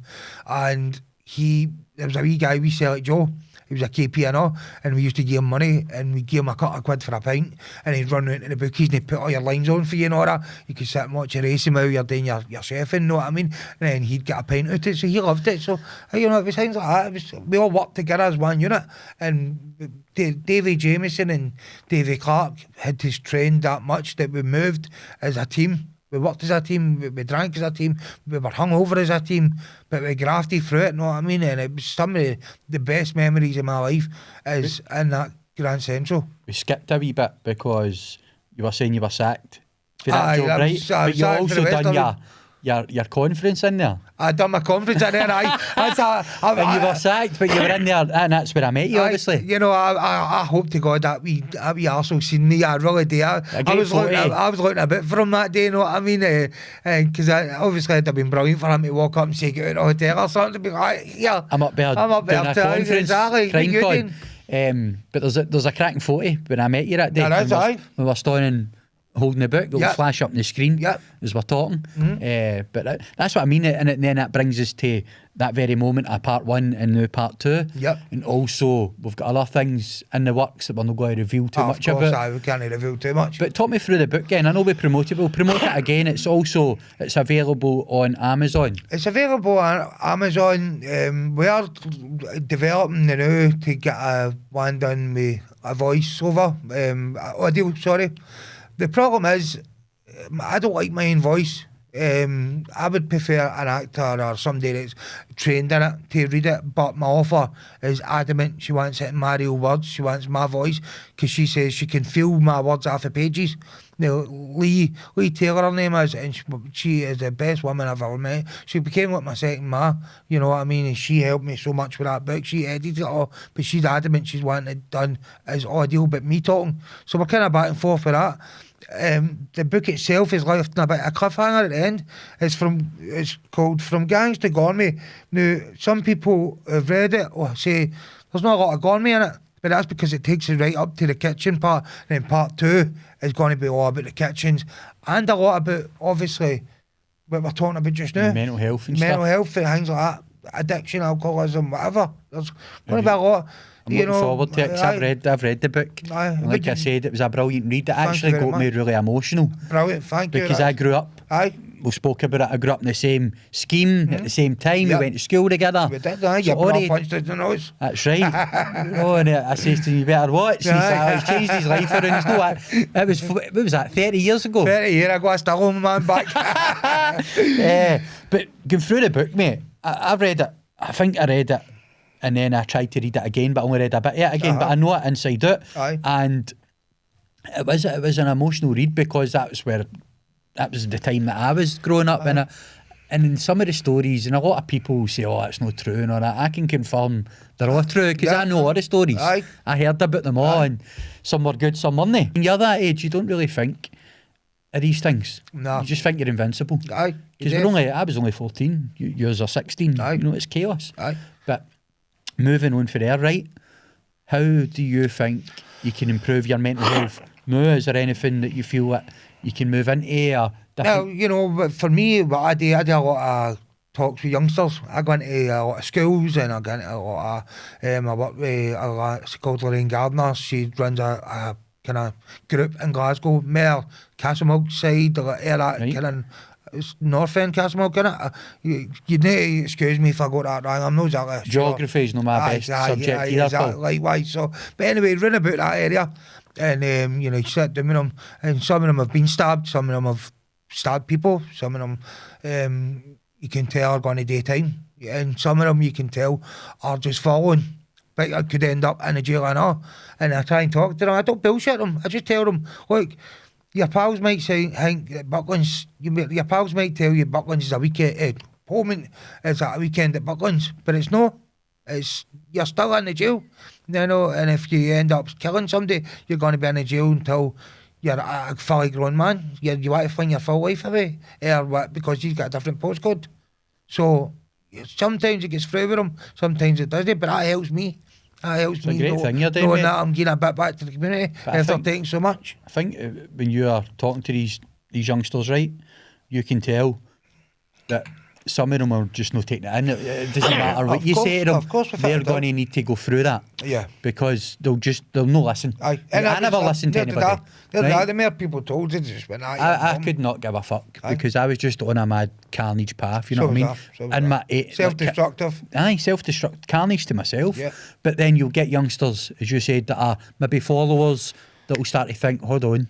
there was a wee guy we sell at Joe. He was a KP and all, and we used to give him money, and we give him a couple of quid for a pint, and he'd run out to the bookies and he'd put all your lines on for you and all that. You could sit and watch a racing while you're doing your chefing, know what I mean? And then he'd get a pint out of it, so he loved it. So, you know, it was things like that. We all worked together as one unit, and Davy Jameson and Davy Clark had to train that much that we moved as a team. We worked as a team, we drank as a team, we were hungover as a team, but we grafted through it, know what I mean? And it was some of the best memories of my life is in that Grand Central. We skipped a wee bit because you were saying you were sacked for that job, right? But you also done your conference in there. I done my conference in there, and you were sacked, but you were in there, and that's where I met you, obviously. You know, I hope to God that wee arsehole seen me. I really do. I was looking a bit for him that day, you know what I mean? Because obviously it'd have been brilliant for him to walk up and say, get out of the hotel or something, to be like, yeah, I'm up there doing a conference, exactly. Crime Con. But there's a cracking photo when I met you that day. We were standing holding the book, it'll flash up on the screen as we're talking. But that's what I mean, and then that brings us to that very moment of part 1 and now part 2. And also we've got other things in the works that we're not going to reveal too much about. Of course, we can't reveal too much. But talk me through the book again. I know we promote it, we'll promote it again. It's available on Amazon. It's available on Amazon. We are developing the now to get one done with a voiceover, audio, sorry. The problem is, I don't like my own voice. I would prefer an actor or somebody that's trained in it to read it, but my offer is adamant. She wants it in my real words. She wants my voice because she says she can feel my words off the pages. Now, Lee Taylor, her name is, and she is the best woman I've ever met. She became like my second ma, you know what I mean? And she helped me so much with that book. She edited it all, but she's adamant she's wanting it done as audio, but me talking. So we're kind of back and forth with that. The book itself is left in a bit of a cliffhanger at the end. It's called From Gangs to Gourmet. Now, some people have read it or say there's not a lot of gourmet in it, but that's because it takes it right up to the kitchen part. And then part 2 is going to be all about the kitchens and a lot about, obviously, what we're talking about just now. Mental health and Mental health and things like that. Addiction, alcoholism, whatever. There's going to be a lot. I'm looking forward to it because I've read the book. Like I said, it was a brilliant read. It actually got me really emotional. Brilliant, thank you. Because I grew up. We spoke about it. I grew up in the same scheme at the same time. We went to school together. We did, your brother punched us in the nose. That's right. And I says to him, you better watch. He said, he's changed his life around. He's not it was, what was that, 30 years ago? 30 years ago, I still own my man back. But going through the book, mate, I've read it. I think I read it. And then I tried to read it again, but I only read a bit of it again. But I know it inside out. And it was an emotional read because that was the time that I was growing up. And in some of the stories, and a lot of people say, oh, it's not true and all that. I can confirm they're all true because I know all the stories. I heard about them all, and some were good, some weren't. When you're that age, you don't really think of these things. No. You just think you're invincible. Because I was only 14, yours are 16. You know, it's chaos. But moving on for there, right? How do you think you can improve your mental health now? Is there anything that you feel that you can move into? Or well, you know, for me, what I do a lot of talks with youngsters. I go into a lot of schools and I go into a lot of, I work with it's called Lorraine Gardner. She runs a kind of group in Glasgow, Mare, Castlemilk side, kind of, it's North End Castlemilk, innit? You need to excuse me if I got that wrong. I'm not exactly sure. Geography is not my best subject either. Exactly, likewise. So, but anyway, run about that area, and you know, you sit down with them, and some of them have been stabbed, some of them have stabbed people, some of them you can tell are going to daytime, and some of them you can tell are just following. But I could end up in a jail and all. And I try and talk to them. I don't bullshit them. I just tell them, look, your pals might say, think Bucklands, your pals might tell you Bucklands is a weekend, Pullman is a weekend at Bucklands, but it's not. You're still in the jail, you know, and if you end up killing somebody, you're going to be in the jail until you're a fully grown man. You want to fling your full life away, or what, because you've got a different postcode. So sometimes it gets through with them, sometimes it doesn't, but that helps me. That helps me. It's a great thing you're doing, knowing mate. that I'm giving a bit back to the community after taking so much. I think when you are talking to these youngsters, right, you can tell that some of them are just not taking it in. It doesn't matter what you say to them. Of course, they're going to need to go through that. Yeah. Because they'll not listen. Aye. I never listened to anybody. The more people told you, just went, I could not give a fuck because I was just on a mad carnage path, you know what I mean? And my self-destructive. Self-destruct, carnage to myself. Yeah. But then you'll get youngsters, as you said, that are maybe followers that will start to think, hold on,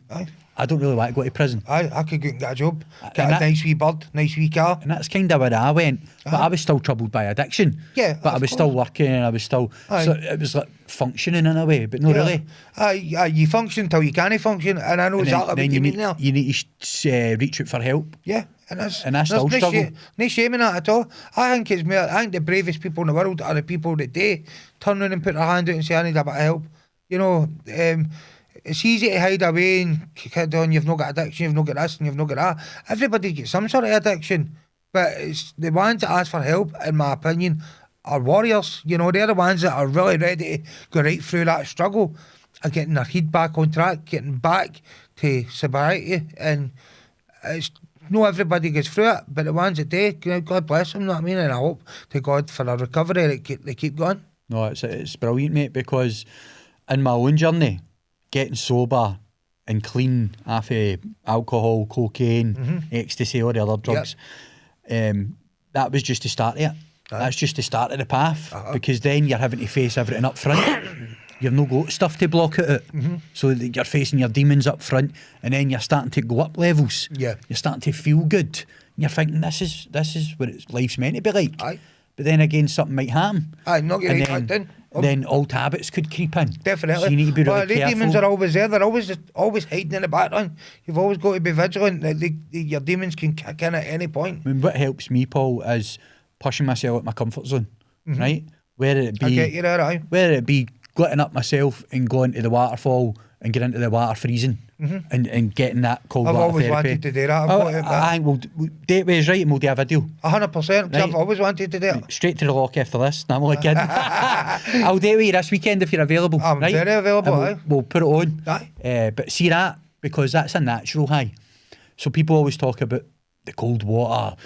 I don't really want to go to prison. I could go and get a job, get a nice wee bird, nice wee car. And that's kind of where I went. But I was still troubled by addiction. Yeah, but I was still working and I was still... So it was like functioning in a way, but not really. You function till you can't function, and I know exactly what you mean there. You need to reach out for help. Yeah, and I still struggle. No shame in that at all. I think the bravest people in the world are the people that they turn around and put their hand out and say, I need a bit of help. You know, it's easy to hide away and kid on, you've not got addiction, you've not got this and you've not got that. Everybody gets some sort of addiction, but it's the ones that ask for help, in my opinion, are warriors. You know, they're the ones that are really ready to go right through that struggle of getting their head back on track, getting back to sobriety. And it's not everybody gets through it, but the ones that do, God bless them, you know what I mean? And I hope to God for a recovery that they keep going. No, it's brilliant, mate, because in my own journey, getting sober and clean off of alcohol, cocaine, ecstasy, all the other drugs, that was just the start of it. That's just the start of the path, because then you're having to face everything up front. You've no got stuff to block it out. So that you're facing your demons up front, and then you're starting to go up levels. Yeah. You're starting to feel good. And you're thinking, this is what life's meant to be like. Aye. But then again, something might happen. Not get right back in. Then old habits could creep in. Definitely. So you need to be really the careful. demons are always there. They're always hiding in the background. You've always got to be vigilant. Your demons can kick in at any point. I mean, what helps me, Paul, is pushing myself out my comfort zone, right? Whether it be, I get you there, aye. Whether it be glutting up myself and going to the waterfall and getting into the water freezing and getting that cold I've water always therapy. wanted to do that. I think we'll date ways right and we'll do a video. 100%. Right. I've always wanted to do it. Straight to the lock after this. No, I'm only kidding. I'll date with you this weekend if you're available. I'm right? very available, And aye. We'll put it on. Aye. But see that, because that's a natural high. So people always talk about the cold water.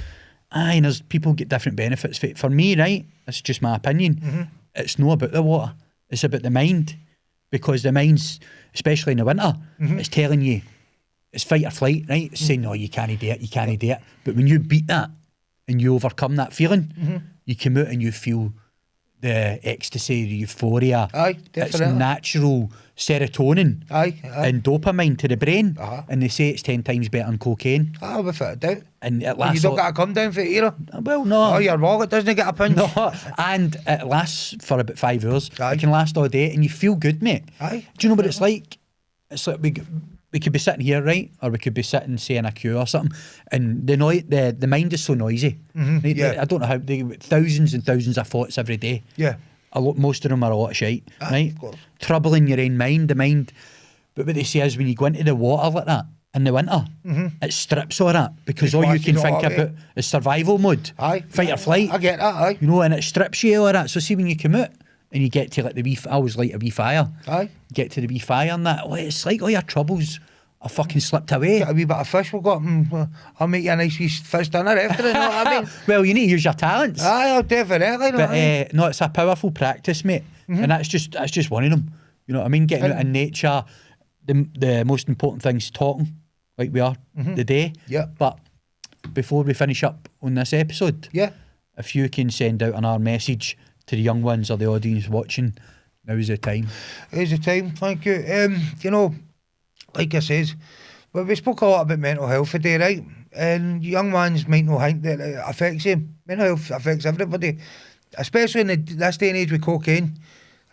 Aye, and there's people get different benefits. For me, right, that's just my opinion. It's not about the water. It's about the mind. Because the mind's, especially in the winter, it's telling you, it's fight or flight, right? It's saying, no, you can't do it, you can't do it. But when you beat that and you overcome that feeling, you come out and you feel the ecstasy, the euphoria. Aye, definitely. It's natural serotonin Aye. and dopamine to the brain. Uh-huh. And they say it's 10 times better than cocaine. Without a doubt. And it You lasts... don't got to come down for it either. Well, no. Oh, your wallet doesn't get a pinch. No, and it lasts for about 5 hours. Aye. It can last all day and you feel good, mate. Aye. Do you know what it's like? It's like we could be sitting here, right? Or we could be sitting, saying a queue or something, and the mind is so noisy. Yeah. I don't know how, they thousands and thousands of thoughts every day. Yeah. Most of them are a lot of shite, right? Of course. Trouble in your own mind, the mind. But what they say is when you go into the water like that, in the winter, it strips all that, because Just all you washes can it think all away. about is survival mode. Aye. Fight or flight. I get that, aye. You know, and it strips you all that. So see when you come out and you get to like the wee, I always light a wee fire. Aye. Get to the wee fire and that. Oh, it's like all your troubles are fucking slipped away. Get a wee bit of fish we've got, and I'll make you a nice wee fish dinner after it, you know what I mean? Well, you need to use your talents. Aye, I'll definitely. You know But what I mean? no, it's a powerful practice, mate. And that's just one of them. You know what I mean? Getting out in nature. The most important thing's talking, like we are today. Yeah. But before we finish up on this episode, Yeah. if you can send out our message to the young ones or the audience watching, now is the time. Here's the time, thank you. You know, like I says, well, we spoke a lot about mental health today, right? And young ones might not think that it affects them. Mental health affects everybody, especially in this day and age with cocaine.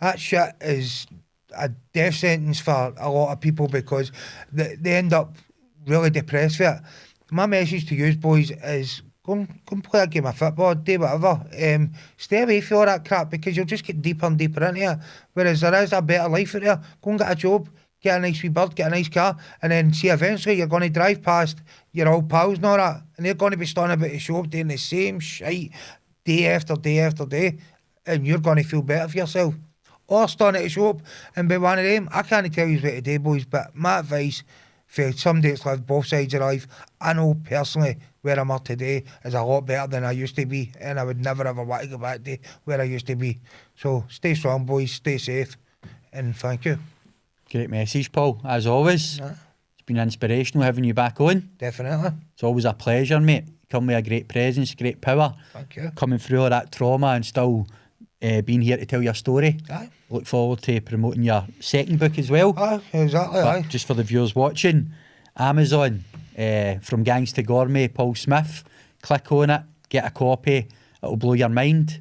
That shit is a death sentence for a lot of people, because they end up really depressed with it. My message to you boys is go and play a game of football, do whatever. Stay away from all that crap, because you'll just get deeper and deeper into it. Whereas there is a better life out there. Go and get a job, get a nice wee bird, get a nice car, and then see eventually you're going to drive past your old pals and all that, and they're going to be standing about the shop doing the same shite day after day after day, and you're going to feel better for yourself. Or stand at the shop and be one of them. I can't tell you what to do, boys, but my advice, for somebody that's lived both sides of life, I know personally where I'm at today is a lot better than I used to be, and I would never ever want to go back to where I used to be. So stay strong, boys, stay safe, and thank you. Great message, Paul, as always. Yeah. It's been inspirational having you back on. Definitely. It's always a pleasure, mate. You come with a great presence, great power. Thank you. Coming through all that trauma and still being here to tell your story. Aye. Look forward to promoting your second book as well. Aye, exactly, But aye. just for the viewers watching, Amazon, From Gangs to Gourmet, Paul Smith. Click on it, get a copy. It'll blow your mind.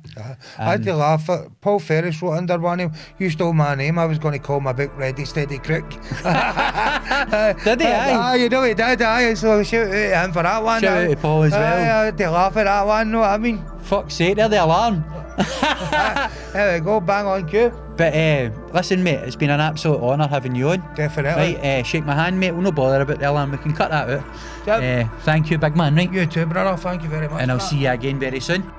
I had to laugh at Paul Ferris wrote under one of them. You stole my name. I was going to call my book Ready Steady Crick. Did he? Aye. Aye, you know he did. Aye, so shout out to him for that one. Shout out to Paul as well. Aye, I had to laugh at that one. Know what I mean? Fuck's sake, they're the alarm. There we go. Bang on cue. But listen, mate, it's been an absolute honour having you on. Definitely. Right, shake my hand, mate. We'll no bother about the alarm. We can cut that out. Yep. Thank you, big man. Right, You too, brother. Thank you very much. and I'll for that. see you again very soon.